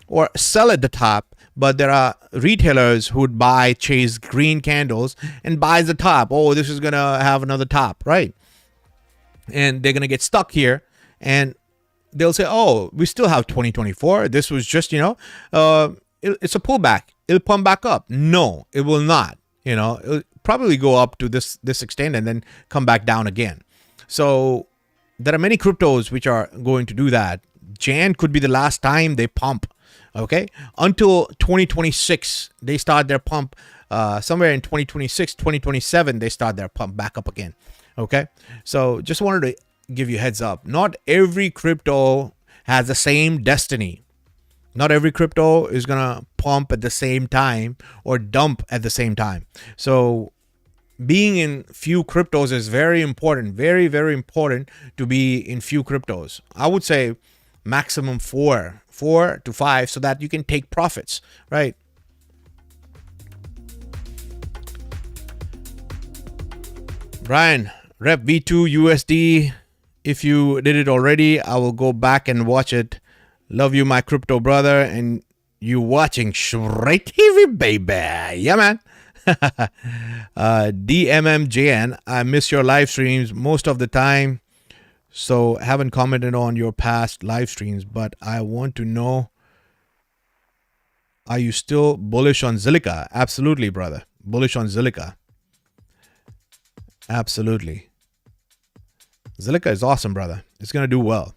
or sell at the top. But there are retailers who would chase green candles and buys the top. Oh, this is going to have another top, right? And they're going to get stuck here. And they'll say, oh, we still have 2024. This was just, you know, it's a pullback. It'll pump back up. No, it will not. You know, it'll probably go up to this extent and then come back down again. So there are many cryptos which are going to do that. Jan could be the last time they pump. Okay, until 2026 they start their pump. Somewhere in 2026, 2027 they start their pump back up again. Okay, so just wanted to give you a heads up. Not every crypto has the same destiny. Not every crypto is gonna pump at the same time or dump at the same time. So being in few cryptos is very important. Very, very important to be in few cryptos. I would say maximum 4 to 5 so that you can take profits, right? Brian, rep V2 USD. If you did it already, I will go back and watch it. Love you, my crypto brother, and you watching ShrayTV, baby. Yeah, man. DMMJN, I miss your live streams most of the time, so haven't commented on your past live streams, but I want to know, are you still bullish on Zelica? Absolutely, brother. Bullish on Zelica. Absolutely. Zelica is awesome, brother. It's going to do well.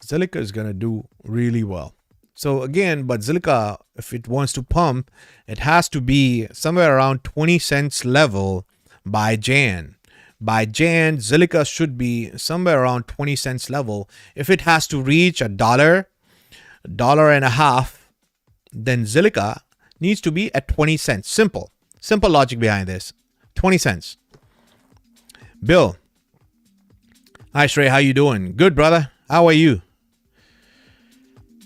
Zelica is going to do really well. So again, but Zelica, if it wants to pump, it has to be somewhere around 20 cents level by Jan. By Jan, Zelica should be somewhere around 20 cents level. If it has to reach $1, $1.50, then Zelica needs to be at 20 cents. Simple logic behind this. 20 cents. Bill. Hi, Shray. How you doing? Good, brother. How are you?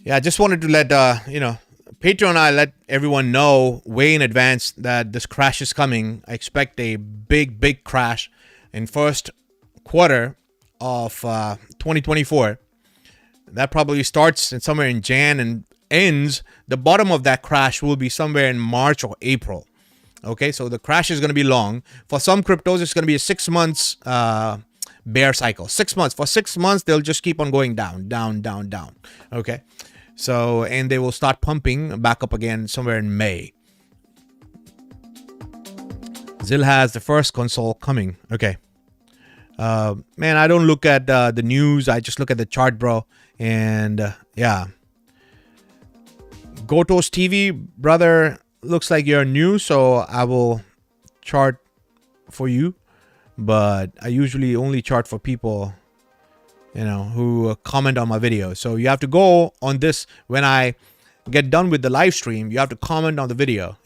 Yeah, I just wanted to let, Patreon and I let everyone know way in advance that this crash is coming. I expect a big crash in first quarter of 2024. That probably starts in somewhere in Jan and ends. The bottom of that crash will be somewhere in March or April. Okay, so the crash is going to be long. For some cryptos, it's going to be a 6 months bear cycle. 6 months. For 6 months, they'll just keep on going down. Okay. So, and they will start pumping back up again somewhere in May. Zil has the first console coming. Okay. Man, I don't look at the news. I just look at the chart, bro. And yeah. Gotos TV, brother, looks like you're new. So I will chart for you. But I usually only chart for people, who comment on my videos. So you have to go on this when I get done with the live stream. You have to comment on the video,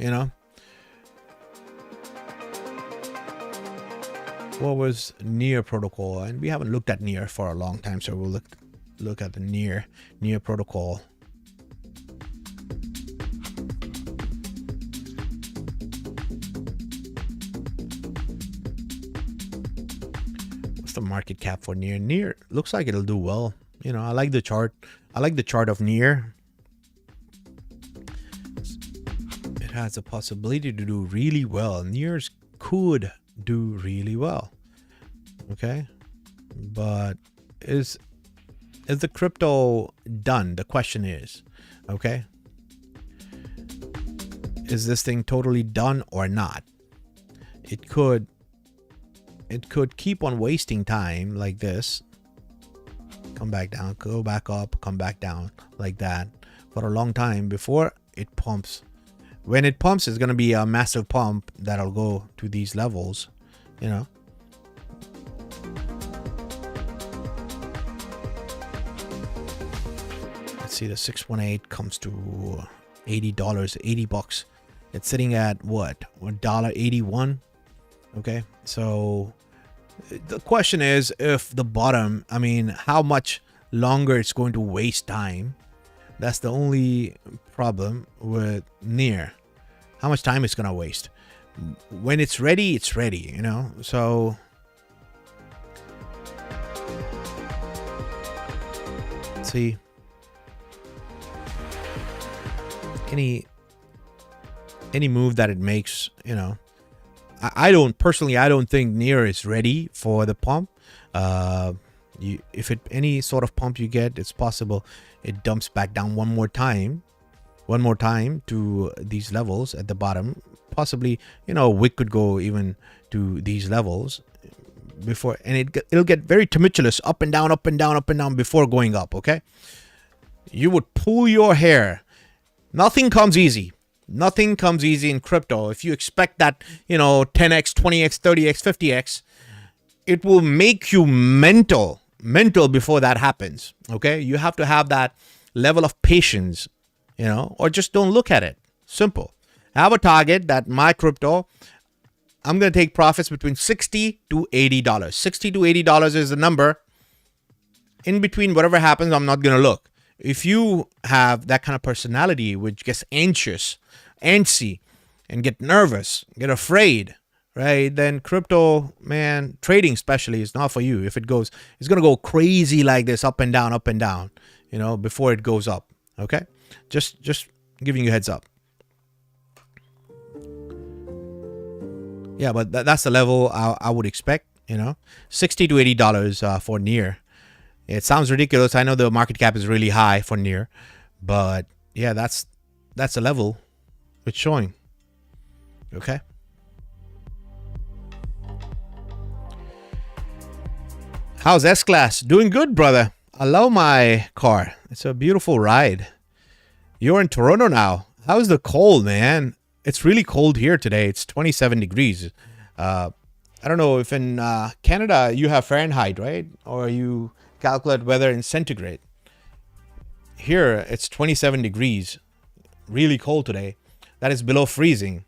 What was Near protocol? And we haven't looked at Near for a long time, so we'll look at the Near protocol. The market cap for Near looks like it'll do well. I like the chart. I like the chart of Near. It has a possibility to do really well. Near's could do really well. Okay, but is the crypto done? The question is, okay, is this thing totally done or not? It could keep on wasting time like this. Come back down, go back up, come back down like that for a long time before it pumps. When it pumps, it's going to be a massive pump that'll go to these levels, Let's see, the 618 comes to $80, 80 bucks. It's sitting at what? $1.81. Okay, so the question is, if the bottom, how much longer it's going to waste time. That's the only problem with Near. How much time it's going to waste. When it's ready, So let's see. Any move that it makes, I don't think Near is ready for the pump. If any sort of pump you get, it's possible it dumps back down one more time to these levels at the bottom. Possibly, a wick could go even to these levels before, and it'll get very tumultuous, up and down before going up. Okay, you would pull your hair. Nothing comes easy. Nothing comes easy in crypto. If you expect that, 10x, 20x, 30x, 50x, it will make you mental before that happens. Okay? You have to have that level of patience, or just don't look at it. Simple. Have a target that my crypto, I'm going to take profits between $60 to $80. $60 to $80 is the number. In between, whatever happens, I'm not going to look. If you have that kind of personality which gets antsy, and get nervous, get afraid, right? Then crypto, man, trading especially is not for you. If it goes, it's going to go crazy like this, up and down, before it goes up. Okay? Just giving you a heads up. Yeah, but that's the level I would expect, $60 to $80 for Near. It sounds ridiculous. I know the market cap is really high for Near, but yeah, that's a level it's showing. Okay. How's S-Class? Doing good, brother. I love my car. It's a beautiful ride. You're in Toronto now. How's the cold, man? It's really cold here today. It's 27 degrees. I don't know if in Canada you have Fahrenheit, right? Or you calculate weather in centigrade. Here, it's 27 degrees. Really cold today. That is below freezing.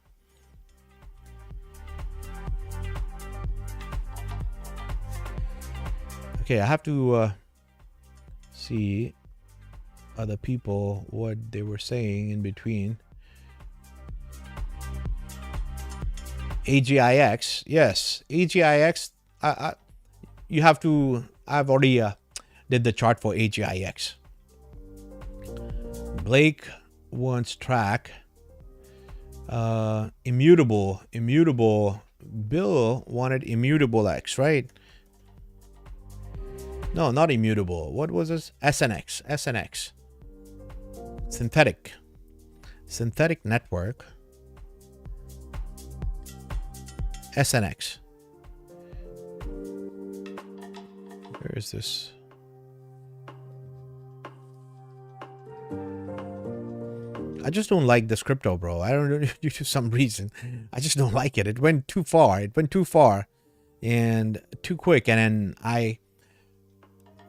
Okay, I have to see other people, what they were saying in between. AGIX, yes, AGIX. You have to. I've already did the chart for AGIX. Blake wants track. Immutable. Bill wanted immutable X, right? No, not immutable. What was this? SNX. Synthetic network. SNX. Where is this? I just don't like this crypto, bro. I don't know, due to some reason. I just don't like it. It went too far. And too quick. And then I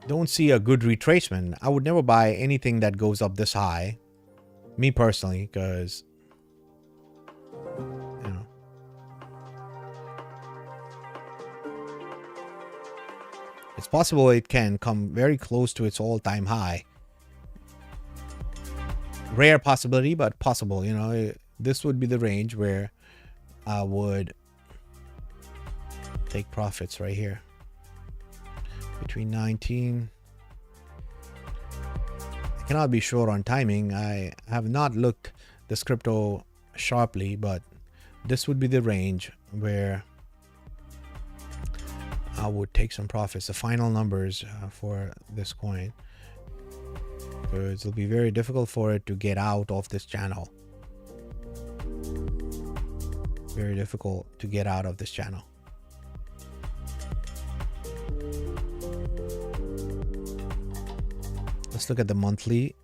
don't see a good retracement. I would never buy anything that goes up this high. Me personally, because you know. It's possible it can come very close to its all-time high. Rare possibility, but possible. You know, this would be the range where I would take profits right here. Between 19. I cannot be sure on timing. I have not looked this crypto sharply, but this would be the range where I would take some profits. The final numbers for this coin. Because it'll be very difficult for it to get out of this channel. Very difficult to get out of this channel. Let's look at the monthly.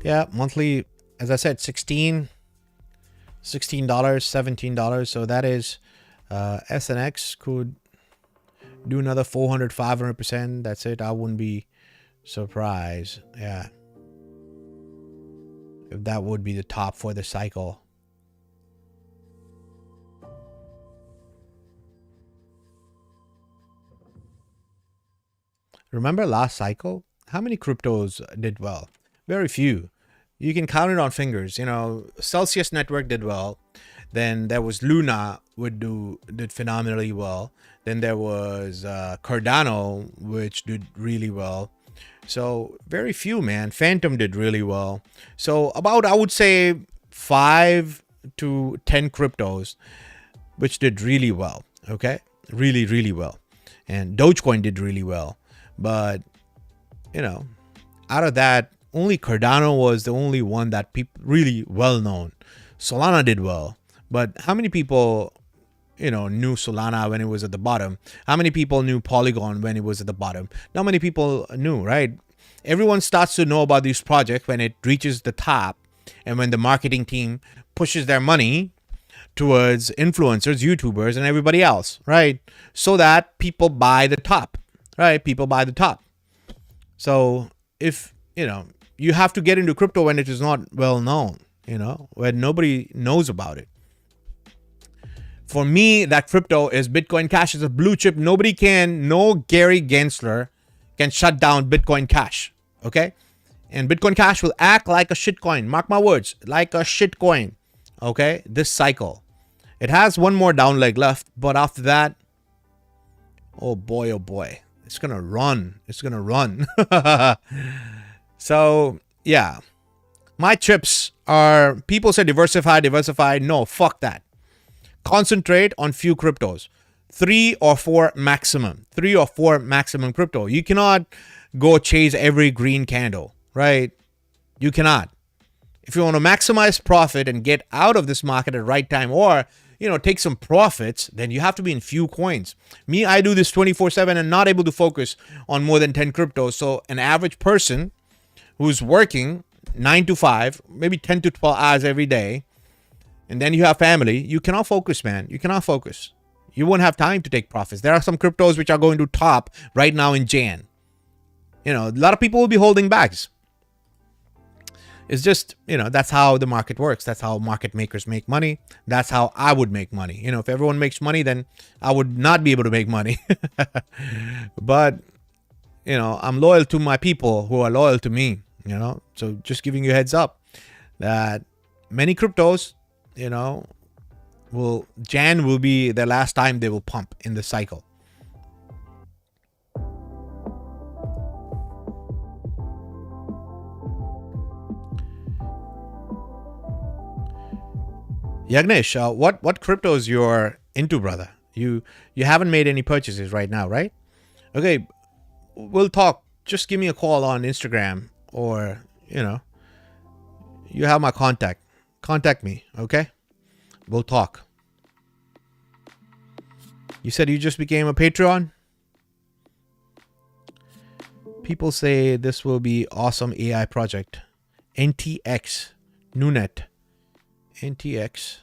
Yeah, monthly, as I said, $16, $17. So that is SNX could do another 400, 500%. That's it. I wouldn't be surprised. Yeah. If that would be the top for the cycle. Remember last cycle? How many cryptos did well? Very few. You can count it on fingers. You know, Celsius Network did well. Then there was Luna did phenomenally well. Then there was Cardano, which did really well. So very few, man. Phantom did really well. So about, I would say, 5 to 10 cryptos, which did really well. Okay, really well. And Dogecoin did really well. But, you know, out of that, only Cardano was the only one that people really well known. Solana did well. But how many people, you know, knew Solana when it was at the bottom? How many people knew Polygon when it was at the bottom? Not many people knew, right? Everyone starts to know about these projects when it reaches the top and when the marketing team pushes their money towards influencers, YouTubers, and everybody else, right? So that people buy the top. Right, people buy the top. So if, you know, you have to get into crypto when it is not well known, you know, when nobody knows about it. For me, that crypto is Bitcoin Cash. Is a blue chip. Nobody can, no Gary Gensler can shut down Bitcoin Cash. Okay, and Bitcoin Cash will act like a shitcoin. Mark my words, like a shitcoin. Okay, this cycle, it has one more down leg left, but after that, oh boy, it's gonna run. It's gonna run. So yeah, my chips are, people say diversify. No, fuck that. Concentrate on few cryptos, 3 or 4 maximum. 3 or 4 maximum crypto. You cannot go chase every green candle, right? You cannot. If you want to maximize profit and get out of this market at the right time, or take some profits, then you have to be in few coins. Me, I do this 24/7 and not able to focus on more than 10 cryptos. So an average person who's working 9 to 5, maybe 10 to 12 hours every day, and then you have family, you cannot focus, man. You cannot focus. You won't have time to take profits. There are some cryptos which are going to top right now in Jan. A lot of people will be holding bags. It's just, that's how the market works. That's how market makers make money. That's how I would make money. If everyone makes money, then I would not be able to make money. But, I'm loyal to my people who are loyal to me, So just giving you a heads up that many cryptos, Jan will be the last time they will pump in the cycle. Yagnesh, what cryptos you're into, brother? You haven't made any purchases right now, right? Okay, we'll talk. Just give me a call on Instagram, or you have my contact. Contact me, okay? We'll talk. You said you just became a Patreon? People say this will be awesome AI project. NTX, Nunet. NTX.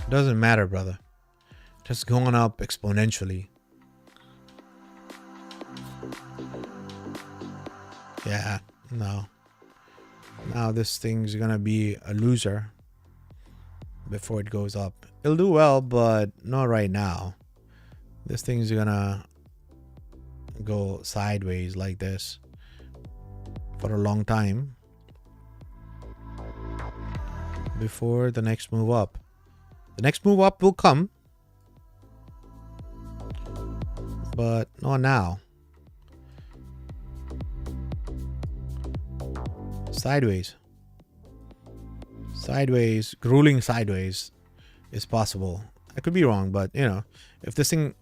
Doesn't matter, brother. Just going up exponentially. Yeah, no. Now this thing's gonna be a loser before it goes up. It'll do well, but not right now. This thing's gonna go sideways like this for a long time before the next move up. The next move up will come, but not now. Sideways. Sideways, grueling sideways is possible. I could be wrong, but if this thing,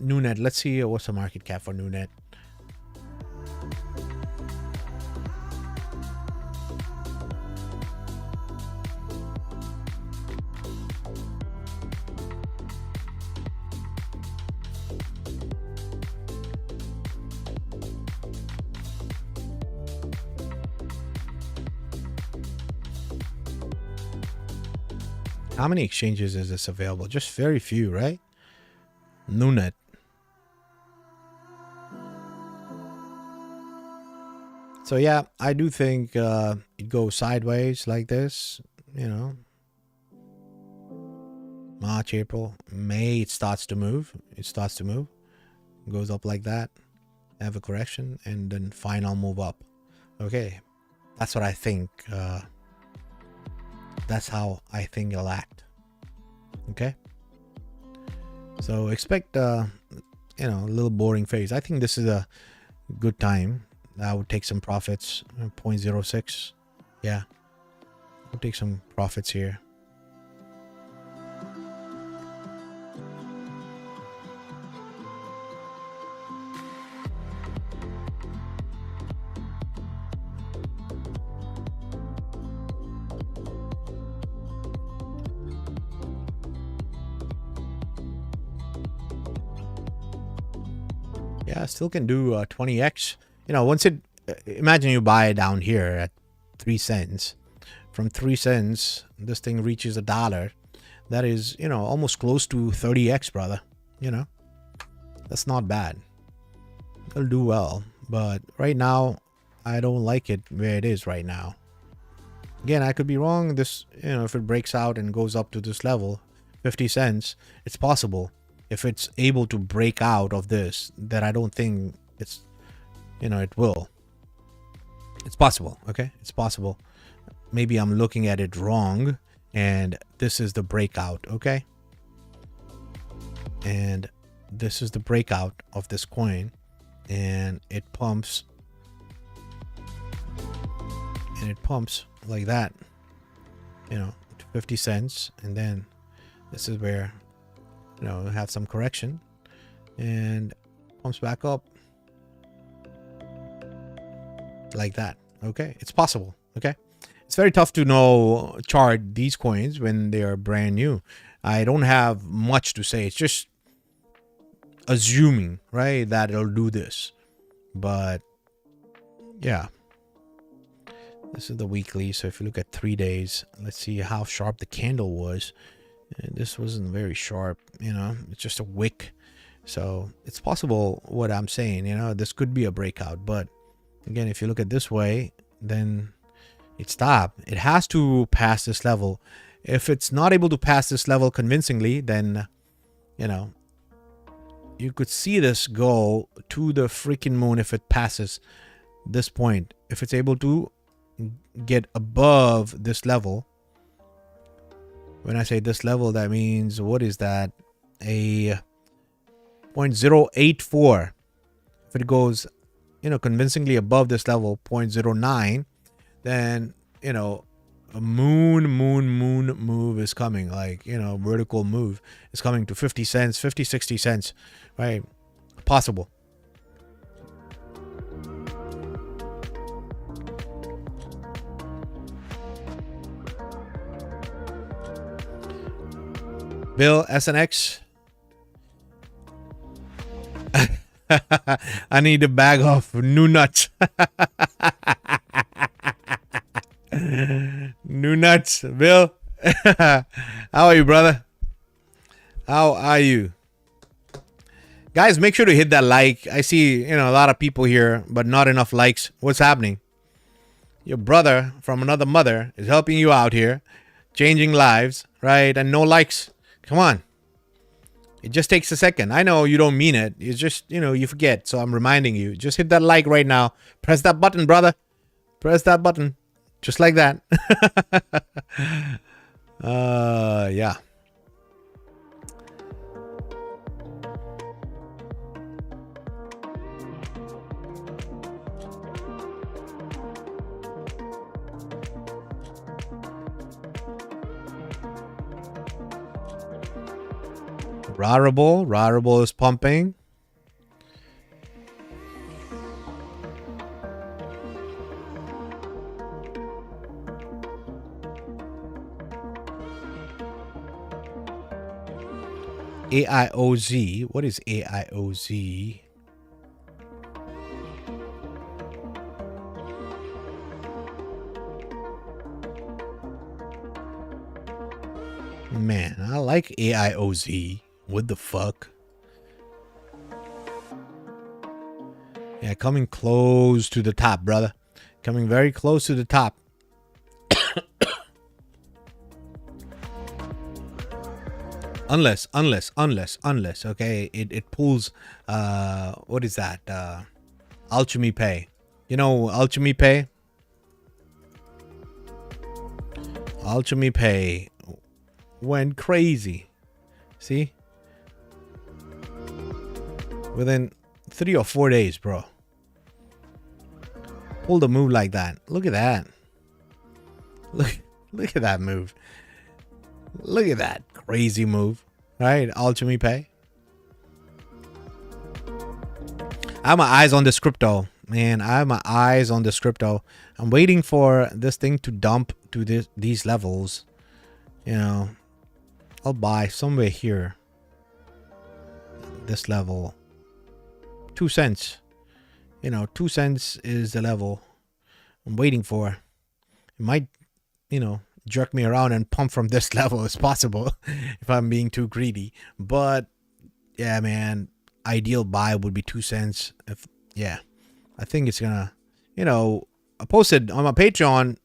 Nunet, let's see what's the market cap for Nunet. How many exchanges is this available? Just very few, right? Nunet. So yeah, I do think it goes sideways like this, March, April, May, it starts to move. It goes up like that, have a correction, and then final move up. Okay, that's what I think. That's how I think it'll act. Okay, so expect a little boring phase. I think this is a good time. I would take some profits. 0.06. Yeah, I'll take some profits here. Yeah, still can do 20x. Once it, imagine you buy it down here at 3 cents. From 3 cents, this thing reaches $1. That is, almost close to 30x, brother. That's not bad. It'll do well. But right now, I don't like it where it is right now. Again, I could be wrong. This, if it breaks out and goes up to this level, 50 cents, it's possible. If it's able to break out of this, that I don't think it's, it will. It's possible, okay? It's possible. Maybe I'm looking at it wrong, and this is the breakout, okay? And this is the breakout of this coin, and it pumps. And it pumps like that, to 50 cents, and then this is where you know, have some correction and pumps back up like that. Okay, it's possible. Okay, it's very tough to know chart these coins when they are brand new. I don't have much to say. It's just assuming, right, that it'll do this. But yeah, this is the weekly. So if you look at 3 days, let's see how sharp the candle was. And this wasn't very sharp, you know, it's just a wick. So it's possible what I'm saying, you know, this could be a breakout. But again, if you look at this way, then it stopped. It has to pass this level. If it's not able to pass this level convincingly, then, you know, you could see this go to the freaking moon if it passes this point. If it's able to get above this level. When I say this level, that means, what is that? A 0.084. If it goes, you know, convincingly above this level, 0.09, then, you know, a moon move is coming. Like, you know, vertical move is coming to 50 cents, 50, 60 cents, right? Possible. Bill, SNX. I need a bag of Nunet. Nunet, Bill. How are you, brother? How are you? Guys, make sure to hit that like. I see, you know, a lot of people here, but not enough likes. What's happening? Your brother from another mother is helping you out here, changing lives, right? And no likes. Come on. It just takes a second. I know you don't mean it. It's just, you know, you forget. So I'm reminding you. Just hit that like right now. Press that button, brother. Press that button. Just like that. Yeah. Rarible is pumping. AIOZ. What is AIOZ? Man, I like AIOZ. What the fuck? Yeah, coming close to the top, brother. Coming very close to the top. unless, okay, it pulls, what is that? Alchemy Pay. You know Alchemy Pay? Alchemy Pay went crazy. See? Within 3 or 4 days, bro. Pulled a move like that. Look at that. Look at that move. Look at that crazy move. Right? Alchemy Pay. I have my eyes on this crypto. Man, I have my eyes on this crypto. I'm waiting for this thing to dump to these levels. You know, I'll buy somewhere here. This level. 2 cents. You know, 2 cents is the level I'm waiting for. It might, you know, jerk me around and pump from this level as possible if I'm being too greedy. But yeah, man, ideal buy would be 2 cents. If yeah, I think it's gonna, you know, I posted on my Patreon.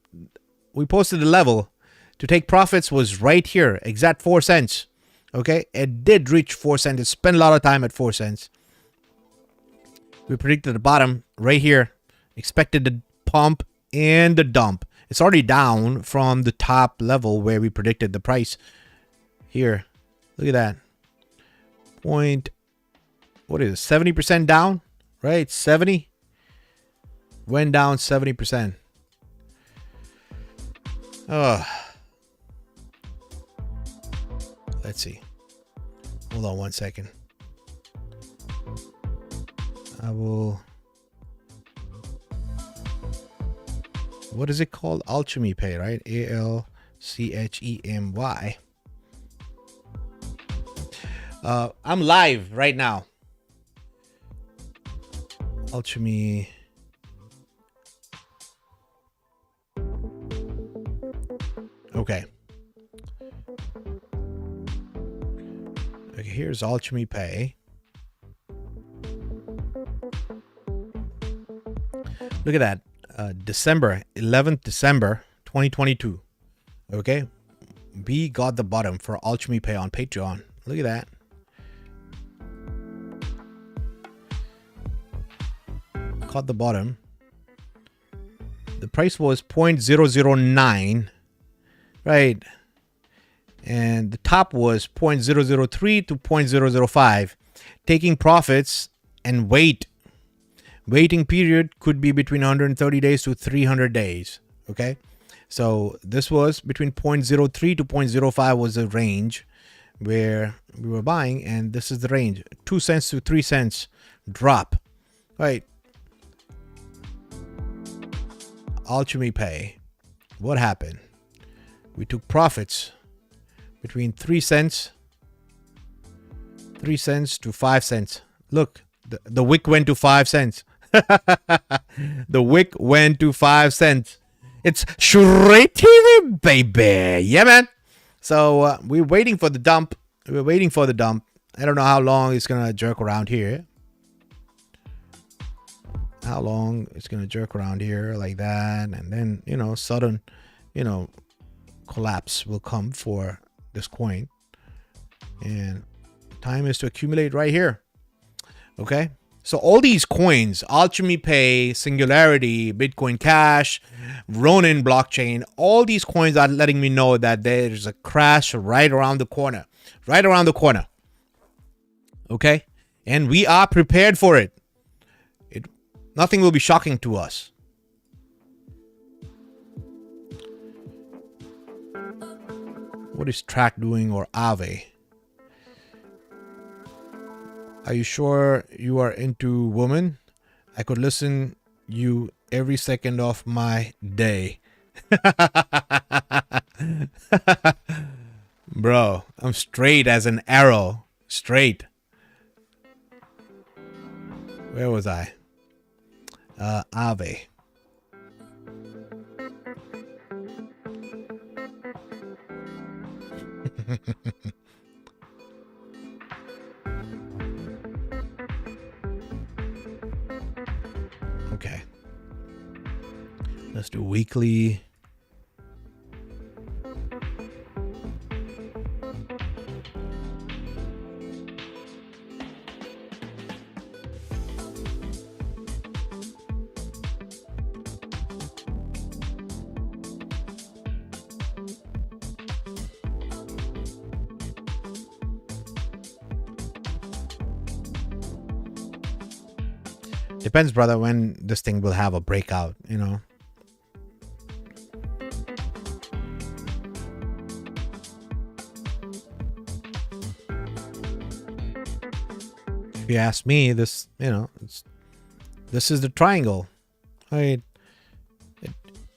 We posted the level to take profits was right here, exact 4 cents. Okay, it did reach 4 cents. It spent a lot of time at 4 cents. We predicted the bottom right here. Expected the pump and the dump. It's already down from the top level where we predicted the price. Here, look at that. What is it? 70% down, right? 70 went down 70%. Oh, let's see. Hold on 1 second. I will. What is it called? Alchemy Pay, right? ALCHEMY. I'm live right now. Alchemy. Okay. Okay, here's Alchemy Pay. Look at that. December 11th, December 2022. Okay. We got the bottom for Alchemy Pay on Patreon. Look at that. Caught the bottom. The price was 0.009, right? And the top was 0.003 to 0.005. Taking profits and waiting period could be between 130 days to 300 days. Okay. So this was between 0.03 to 0.05 was the range where we were buying. And this is the range, 2 cents to 3 cents drop, right? Alchemy Pay. What happened? We took profits between 3 cents to 5 cents. Look, the wick went to 5 cents. The wick went to 5 cents. It's ShrayTV, baby. Yeah, man. So we're waiting for the dump. We're waiting for the dump. I don't know how long it's gonna jerk around here. How long it's gonna jerk around here like that, and then, you know, sudden, you know, collapse will come for this coin, and time is to accumulate right here. Okay, so all these coins, Alchemy Pay, Singularity, Bitcoin Cash, Ronin blockchain, all these coins are letting me know that there's a crash right around the corner, okay, and we are prepared for it. Nothing will be shocking to us. What is Track doing, or Aave? Are you sure you are into women? I could listen you every second of my day. Bro, I'm straight as an arrow. Straight. Where was I? Aave. Okay. Let's do weekly. Depends, brother, when this thing will have a breakout, you know. If you ask me, this, you know, this is the triangle, right?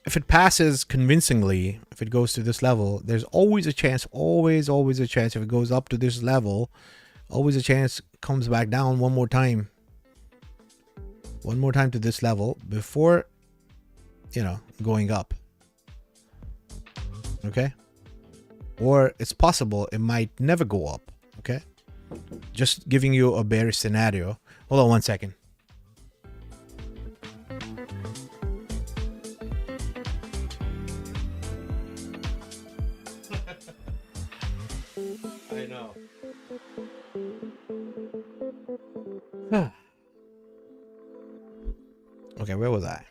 If it passes convincingly, if it goes to this level, there's always a chance, always a chance. If it goes up to this level, always a chance comes back down one more time to this level before, you know, going up. Okay, or it's possible it might never go up. Okay, just giving you a bearish scenario. Hold on 1 second. I know. Okay, where was I?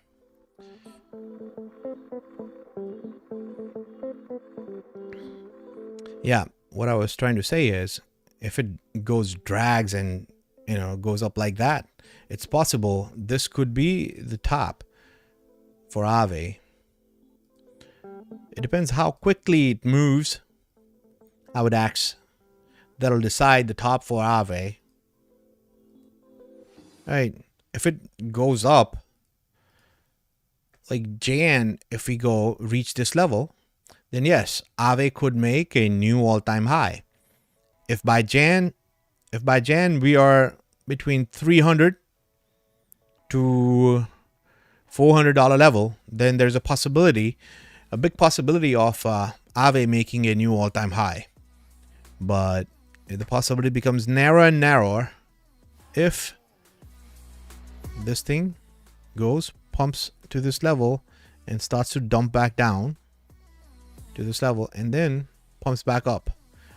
Yeah, what I was trying to say is, if it drags and, you know, goes up like that, it's possible this could be the top for Aave. It depends how quickly it moves. I would ask that'll decide the top for Aave. Right. If it goes up, like Jan, if we go reach this level, then yes, Aave could make a new all-time high. If by Jan we are between $300 to $400 level, then there's a possibility, a big possibility of Aave making a new all-time high. But the possibility becomes narrower and narrower if this thing goes, pumps to this level and starts to dump back down to this level and then pumps back up.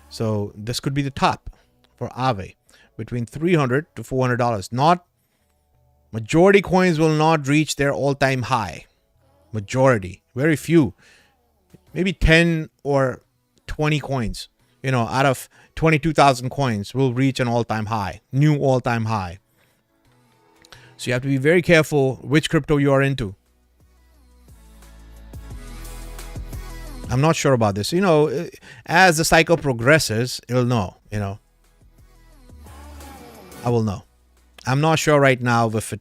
So this could be the top for Aave, between $300 to $400. Not majority coins will not reach their all-time high. Majority, very few, maybe 10 or 20 coins, you know, out of 22,000 coins will reach an all-time high, new all-time high. So you have to be very careful which crypto you are into. I'm not sure about this. You know, as the cycle progresses, it'll know, you know. I will know. I'm not sure right now if it...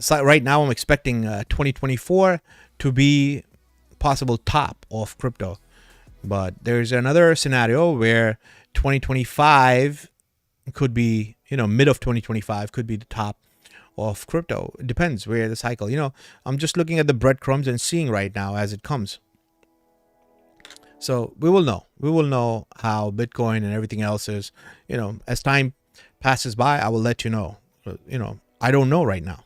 Right now, I'm expecting 2024 to be possible top of crypto. But there's another scenario where 2025 could be, you know, mid of 2025 could be the top of crypto. It depends where the cycle, you know, I'm just looking at the breadcrumbs and seeing right now as it comes. So we will know how Bitcoin and everything else is, you know, as time passes by. I will let you know. You know, I don't know right now.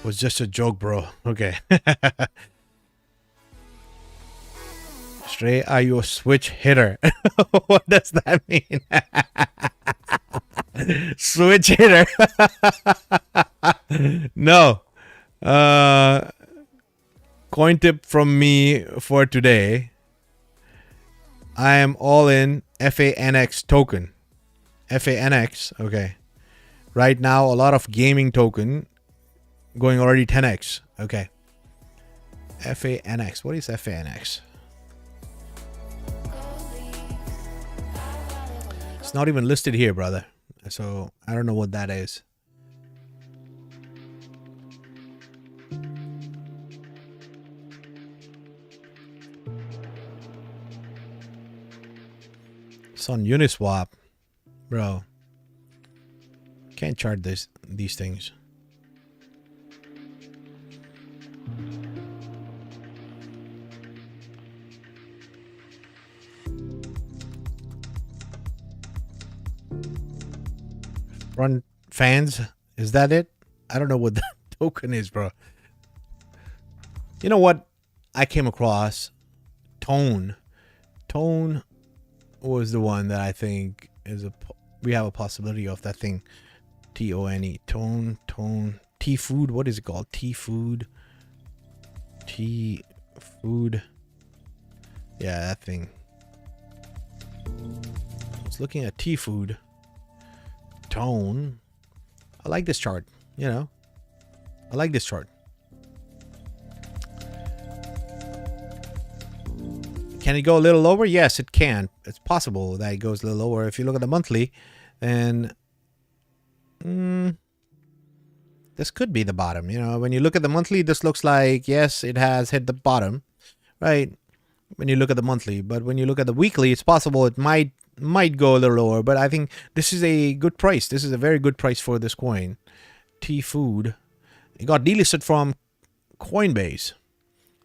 Was just a joke, bro. Okay. Stray, are you a switch hitter? What does that mean? Switch hitter. No. Coin tip from me for today. I am all in FANX token. FANX. Okay. Right now, a lot of gaming token going already 10x. Okay. FANX. What is FANX? It's not even listed here, brother. So I don't know what that is. It's on Uniswap. Bro. Can't chart these things. Run fans, is that it? I don't know what that token is, bro. You know what I came across? Tone was the one that I think is we have a possibility of that thing. TONE. Tone T-Food. What is it called? T-Food. T-Food. Yeah, that thing. I was looking at T-Food. Tone. I like this chart, you know. I like this chart. Can it go a little lower? Yes, it can. It's possible that it goes a little lower. If you look at the monthly, then this could be the bottom. You know, when you look at the monthly, this looks like, yes, it has hit the bottom, right? When you look at the monthly, but when you look at the weekly, it's possible it might go a little lower, but I think this is a good price. This is a very good price for this coin. T-Food. It got delisted from Coinbase.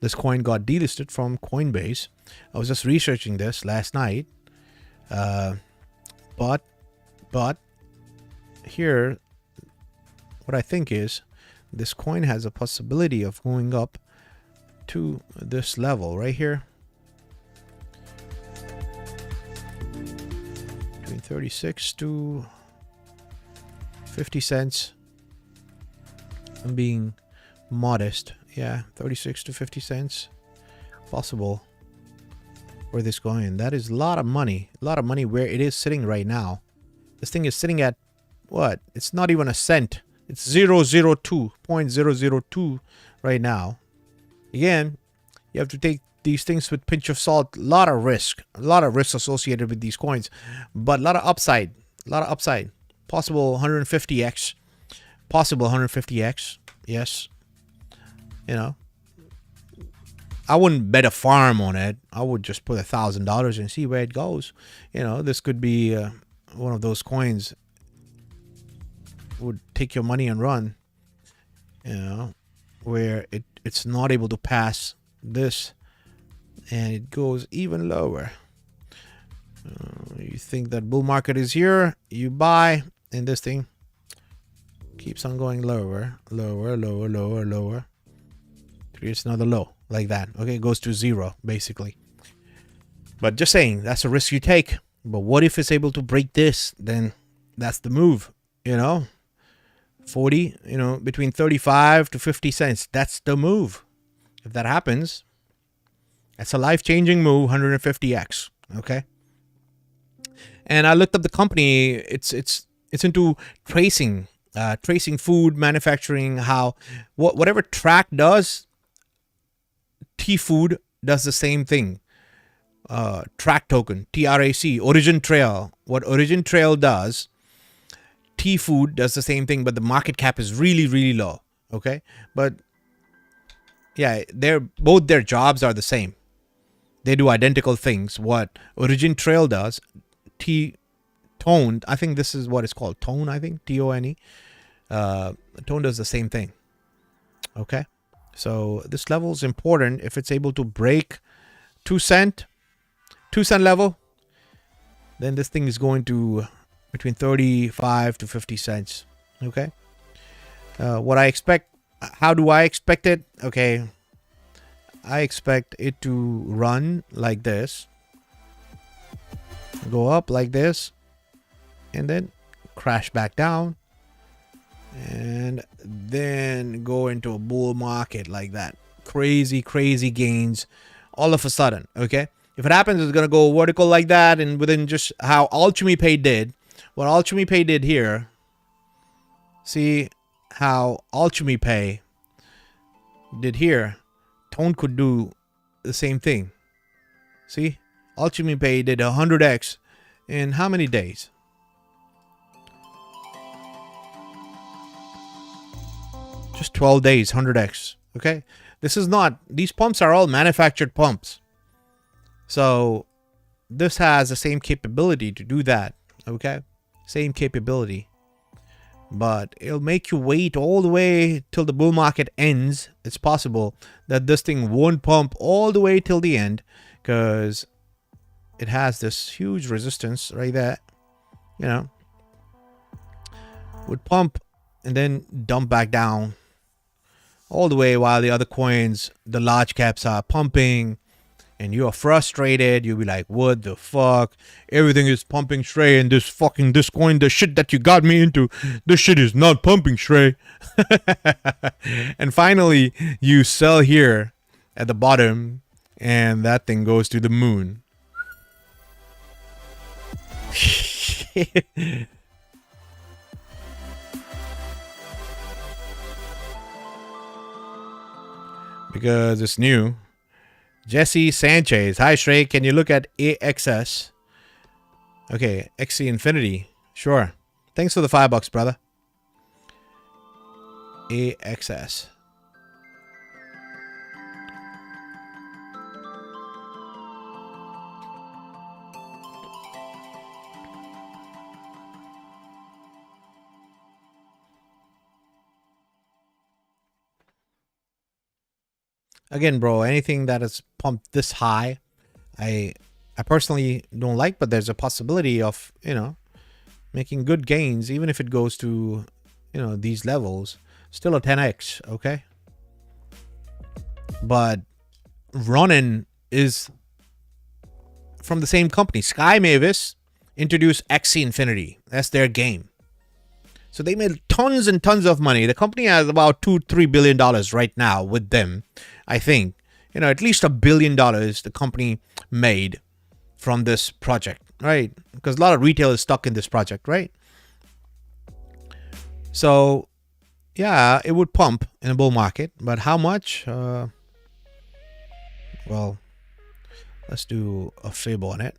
This coin got delisted from Coinbase. I was just researching this last night. But here, what I think is this coin has a possibility of going up to this level right here. Between 36 to 50 cents. I'm being modest. Yeah, 36 to 50 cents. Possible. for this coin. That is a lot of money. A lot of money where it is sitting right now. This thing is sitting at what? It's not even a cent. It's 0.002 right now. Again, you have to take these things with a pinch of salt. A lot of risk. A lot of risk associated with these coins. But a lot of upside. A lot of upside. Possible 150x. Possible 150x. Yes. You know. I wouldn't bet a farm on it. I would just put $1,000 and see where it goes. You know, this could be one of those coins would take your money and run. You know, where it's not able to pass this, and it goes even lower. You think that bull market is here, you buy, and this thing keeps on going lower, lower, lower, lower, lower. Creates another low like that. Okay, it goes to zero basically. But just saying, that's a risk you take. But what if it's able to break this? Then that's the move. You know, 40, you know, between 35 to 50 cents. That's the move. If that happens, that's a life-changing move. 150x. Okay. And I looked up the company. It's into tracing food manufacturing. How whatever Track does, T-Food does the same thing. Track token, TRAC, Origin Trail. What Origin Trail does, T-Food does the same thing, but the market cap is really, really low. Okay, but yeah, both their jobs are the same. They do identical things. What Origin Trail does, Tone, I think this is what it's called, Tone. I think Tone. Tone does the same thing. Okay. So this level is important. If it's able to break 2 cent level, then this thing is going to between 35 to 50 cents. Okay. What I expect, how do I expect it? Okay. I expect it to run like this, go up like this, and then crash back down. And then go into a bull market like that. Crazy, crazy gains all of a sudden. Okay. If it happens, it's going to go vertical like that. And within just how Alchemy Pay did, what Alchemy Pay did here. See how Alchemy Pay did here. Tone could do the same thing. See, Alchemy Pay did 100x in how many days? Just 12 days, 100x. Okay. This is not, these pumps are all manufactured pumps. So this has the same capability to do that. Okay. Same capability. But it'll make you wait all the way till the bull market ends. It's possible that this thing won't pump all the way till the end, because it has this huge resistance right there. You know, would pump and then dump back down all the way while the other coins, the large caps, are pumping, and you're frustrated. You'll be like, what the fuck? Everything is pumping Shrey, and this coin, the shit that you got me into, this shit is not pumping Shrey. And finally, you sell here at the bottom, and that thing goes to the moon. Because it's new. Jesse Sanchez. Hi, Shrey. Can you look at AXS? Okay. Axie Infinity. Sure. Thanks for the $5, brother. AXS. Again, bro, anything that is pumped this high, I personally don't like, but there's a possibility of, you know, making good gains, even if it goes to, you know, these levels. Still a 10x, okay? But Ronin is from the same company. Sky Mavis introduced Axie Infinity. That's their game. So they made tons and tons of money. The company has about $2-3 billion right now with them. I think, you know, at least $1 billion the company made from this project, right? Because a lot of retail is stuck in this project, right? So yeah, it would pump in a bull market, but how much? Well, let's do a fib on it.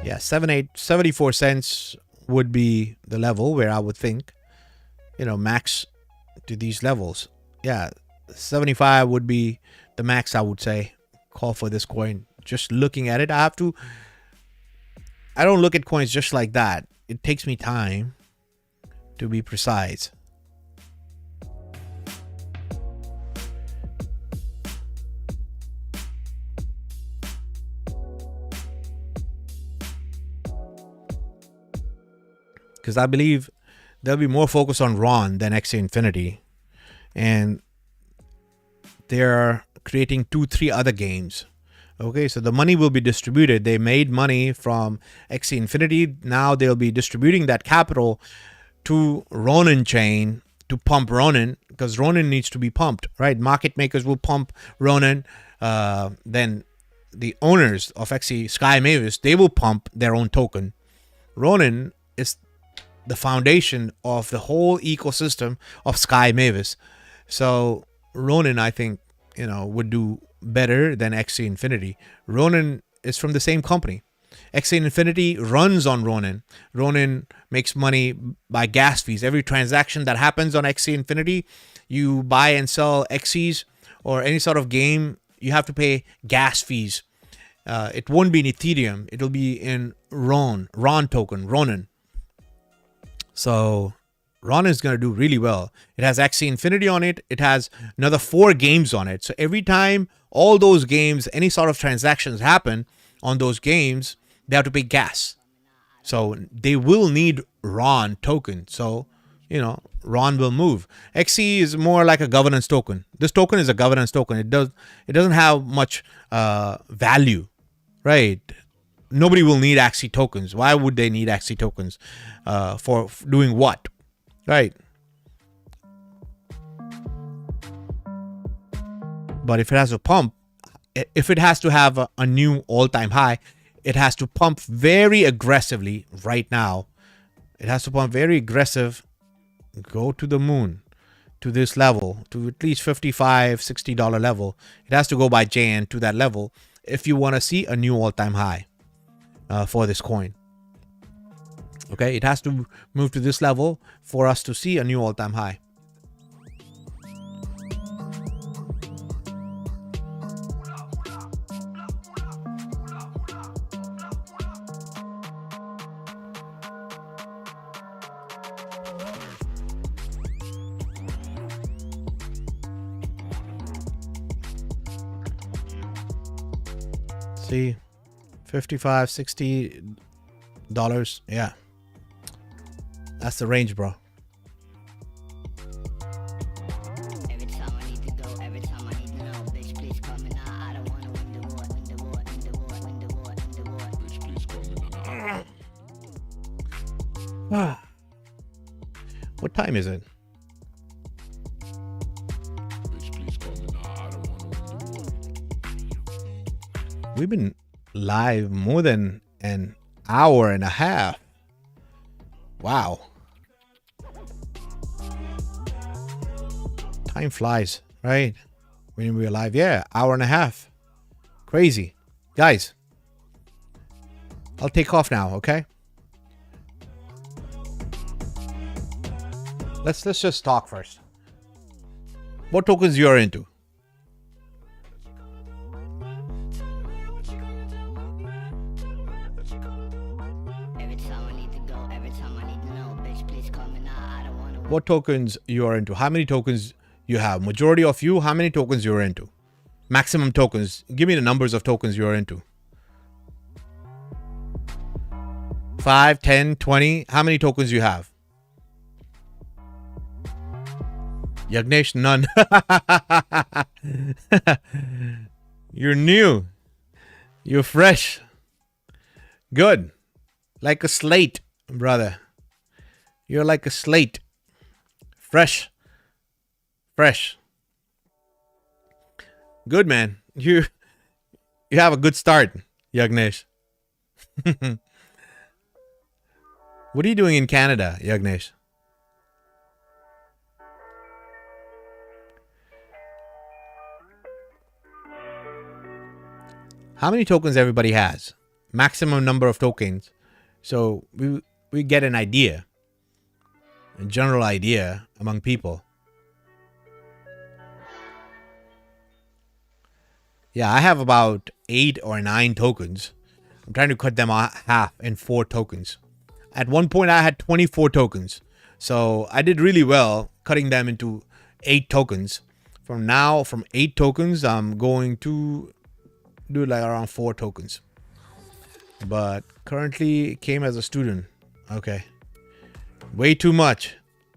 Yeah, 74 cents would be the level where I would think, you know, max to these levels. Yeah, 75 would be the max, I would say, call for this coin. Just looking at it, I don't look at coins just like that. It takes me time to be precise. Because I believe there'll be more focus on Ron than Axie Infinity. And they're creating 2-3 other games. Okay, so the money will be distributed. They made money from Axie Infinity. Now they'll be distributing that capital to Ronin chain to pump Ronin, because Ronin needs to be pumped, right? Market makers will pump Ronin. Then the owners of Axie Sky Mavis, they will pump their own token. Ronin is the foundation of the whole ecosystem of Sky Mavis. So Ronin, I think, you know, would do better than Axie Infinity. Ronin is from the same company. Axie Infinity runs on Ronin. Ronin makes money by gas fees. Every transaction that happens on Axie Infinity, you buy and sell Axies or any sort of game, you have to pay gas fees. It won't be in Ethereum. It'll be in Ron token, Ronin. So Ronin is going to do really well. It has Axie Infinity on it. It has another 4 games on it. So every time all those games, any sort of transactions happen on those games, they have to pay gas. So they will need Ron token. So, you know, Ron will move. Axie is more like a governance token. This token is a governance token. It doesn't have much value, right? Nobody will need Axie tokens. Why would they need Axie tokens? For doing what? Right. But if it has a pump, if it has to have a new all-time high, it has to pump very aggressively right now. It has to pump very aggressive, go to the moon, to this level, to at least $55-$60 level. It has to go by JN to that level if you want to see a new all-time high for this coin. Okay, it has to move to this level for us to see a new all-time high. See, $55-$60. Yeah, that's the range, bro. Every time I need to go, every time I need to know, bitch, please call me now. I don't wanna win the war, win the war, win the war, win the war, win the war. Bitch, please call me now. What time is it? Bitch, please call me now. I don't wanna win the war. We've been live more than an hour and a half. Wow. Time flies, right? When we're live, yeah, hour and a half. Crazy. Guys, I'll take off now, okay? Let's just talk first. What tokens you are into? What tokens you are into? How many tokens you have? Majority of you, how many tokens you are into? Maximum tokens. Give me the numbers of tokens you are into. 5, 10, 20. How many tokens you have? Yagnesh, none. You're new. You're fresh. Good. Like a slate, brother. You're like a slate. Fresh. Good, man. You have a good start, Yagnesh. What are you doing in Canada, Yagnesh? How many tokens everybody has? Maximum number of tokens. So we get an idea, a general idea among people. Yeah, I have about 8 or 9 tokens. I'm trying to cut them half in 4 tokens. At one point, I had 24 tokens. So I did really well cutting them into 8 tokens. From 8 tokens, I'm going to do like around 4 tokens. But currently it came as a student. Okay. Way too much.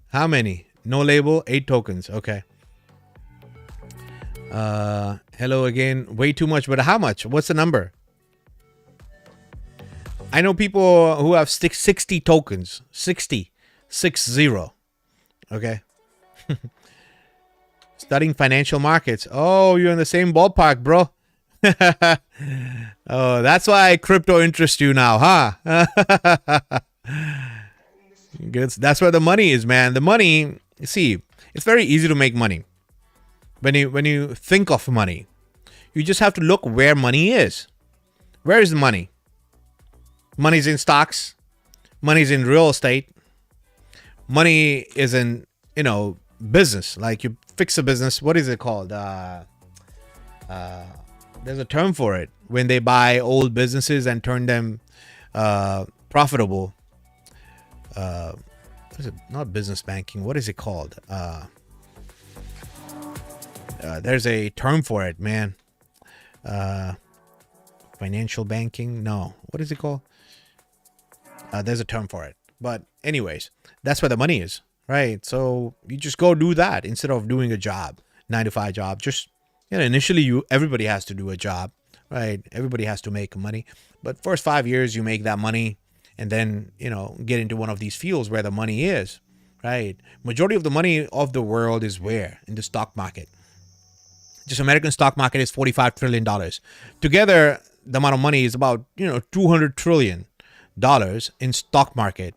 How many? No label, 8 tokens. Okay. Hello again. Way too much, but how much? What's the number? I know people who have 60 tokens. 60. 60. Okay. Studying financial markets. Oh, you're in the same ballpark, bro. Oh, that's why crypto interests you now, huh? That's where the money is, man. The money, see, it's very easy to make money. When you think of money, you just have to look where money is. Where is the money? Money's in stocks. Money's in real estate. Money is in, business. Like you fix a business. What is it called? There's a term for it. When they buy old businesses and turn them profitable. What is it? Not business banking. What is it called? There's a term for it, man. Financial banking? No. What is it called? There's a term for it. But anyways, that's where the money is, right? So you just go do that instead of doing a job, 9-to-5 job. Just, initially everybody has to do a job, right? Everybody has to make money. But first 5 years, you make that money and then, get into one of these fields where the money is, right? Majority of the money of the world is where? In the stock market. Just American stock market is $45 trillion. Together, the amount of money is about, $200 trillion in stock market.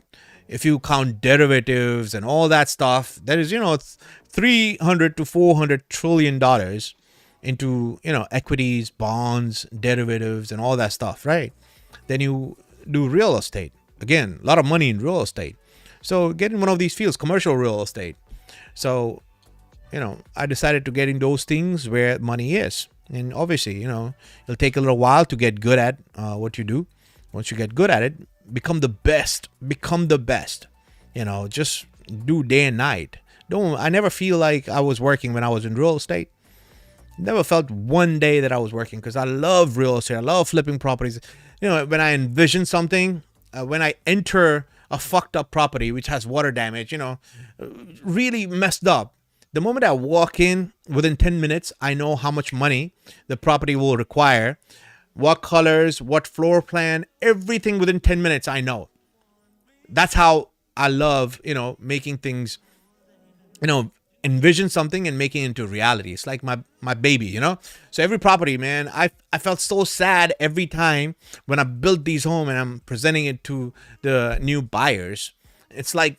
If you count derivatives and all that stuff, that is, $300 to $400 trillion into, equities, bonds, derivatives, and all that stuff, right? Then you do real estate. Again, a lot of money in real estate. So get in one of these fields, commercial real estate. So, I decided to get in those things where money is. And obviously, it'll take a little while to get good at what you do. Once you get good at it, become the best. Become the best. Just do day and night. I never feel like I was working when I was in real estate. Never felt one day that I was working because I love real estate. I love flipping properties. When I envision something, when I enter a fucked up property which has water damage, really messed up. The moment I walk in, within 10 minutes, I know how much money the property will require, what colors, what floor plan, everything within 10 minutes, I know. That's how I love, making things, envision something and making it into reality. It's like my baby, So every property, man, I felt so sad every time when I built these homes and I'm presenting it to the new buyers. It's like,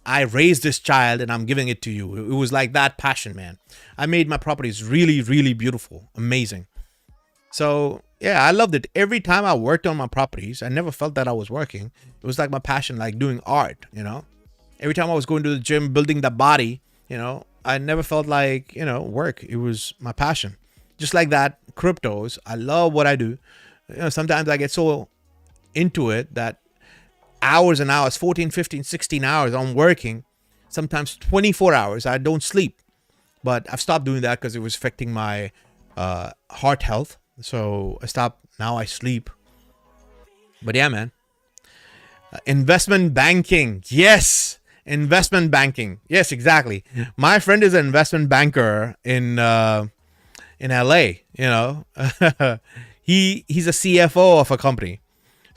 I raised this child and I'm giving it to you. It was like that passion, man. I made my properties really, really beautiful. Amazing. So, yeah, I loved it. Every time I worked on my properties, I never felt that I was working. It was like my passion, like doing art, Every time I was going to the gym, building the body, I never felt like, work. It was my passion. Just like that, cryptos, I love what I do. Sometimes I get so into it that hours and hours, 14, 15, 16 hours I'm working, sometimes 24 hours. I don't sleep. But I've stopped doing that because it was affecting my heart health. So I stopped. Now I sleep. But yeah, man. Investment banking. Yes. Investment banking. Yes, exactly. My friend is an investment banker in LA, He's a CFO of a company.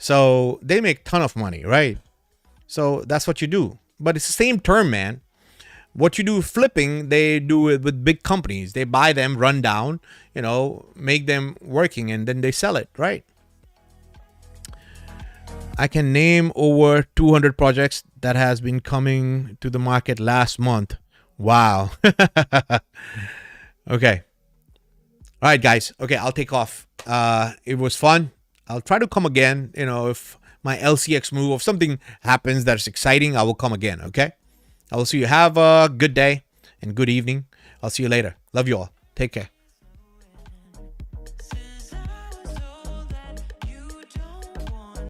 So they make a ton of money, right? So that's what you do. But it's the same term, man. what you do flipping, they do it with big companies. They buy them, run down, you know, make them working, and then they sell it, right? I can name over 200 projects that has been coming to the market last month. Wow. Okay. All right, guys. Okay, I'll take off. It was fun. I'll try to come again. You know, if my LCX move, if something happens that's exciting, I will come again, okay? I will see you. Have a good day and good evening. I'll see you later. Love you all. Take care.